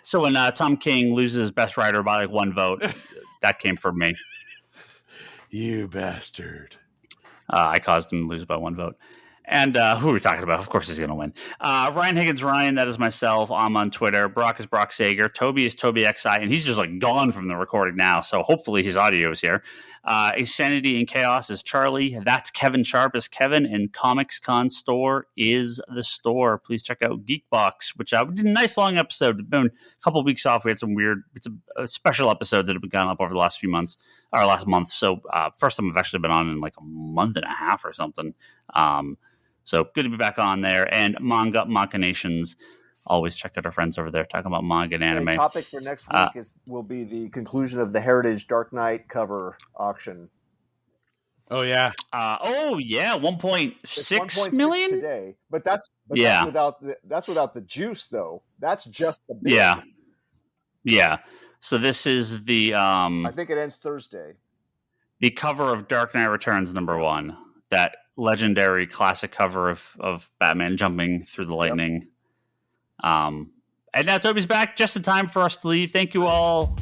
So when Tom King loses Best Writer by 1 vote, that came from me. You bastard. I caused him to lose by 1 vote. And who are we talking about? Of course he's going to win. Ryan Higgins, that is myself. I'm on Twitter. Brock is Brock Sager. Toby is Toby XI, and he's just gone from the recording now, so hopefully his audio is here. Insanity and Chaos is Charlie. That's Kevin Sharp is Kevin, and Comics Con Store is the store. Please check out Geekbox, which we did a nice long episode. We've been a couple of weeks off. We had some weird special episodes that have been gone up over the last few months, or last month. So first time I've actually been on in a month and a half or something. So good to be back on there. And Manga Machinations. Always check out our friends over there talking about manga and anime. The topic for next week will be the conclusion of the Heritage Dark Knight cover auction. Oh yeah. 1.6 million today. But that's without the juice though. That's just the bid. Yeah. So this is the I think it ends Thursday. The cover of Dark Knight Returns #1. That legendary classic cover of Batman jumping through the lightning. And now Toby's back just in time for us to leave. Thank you all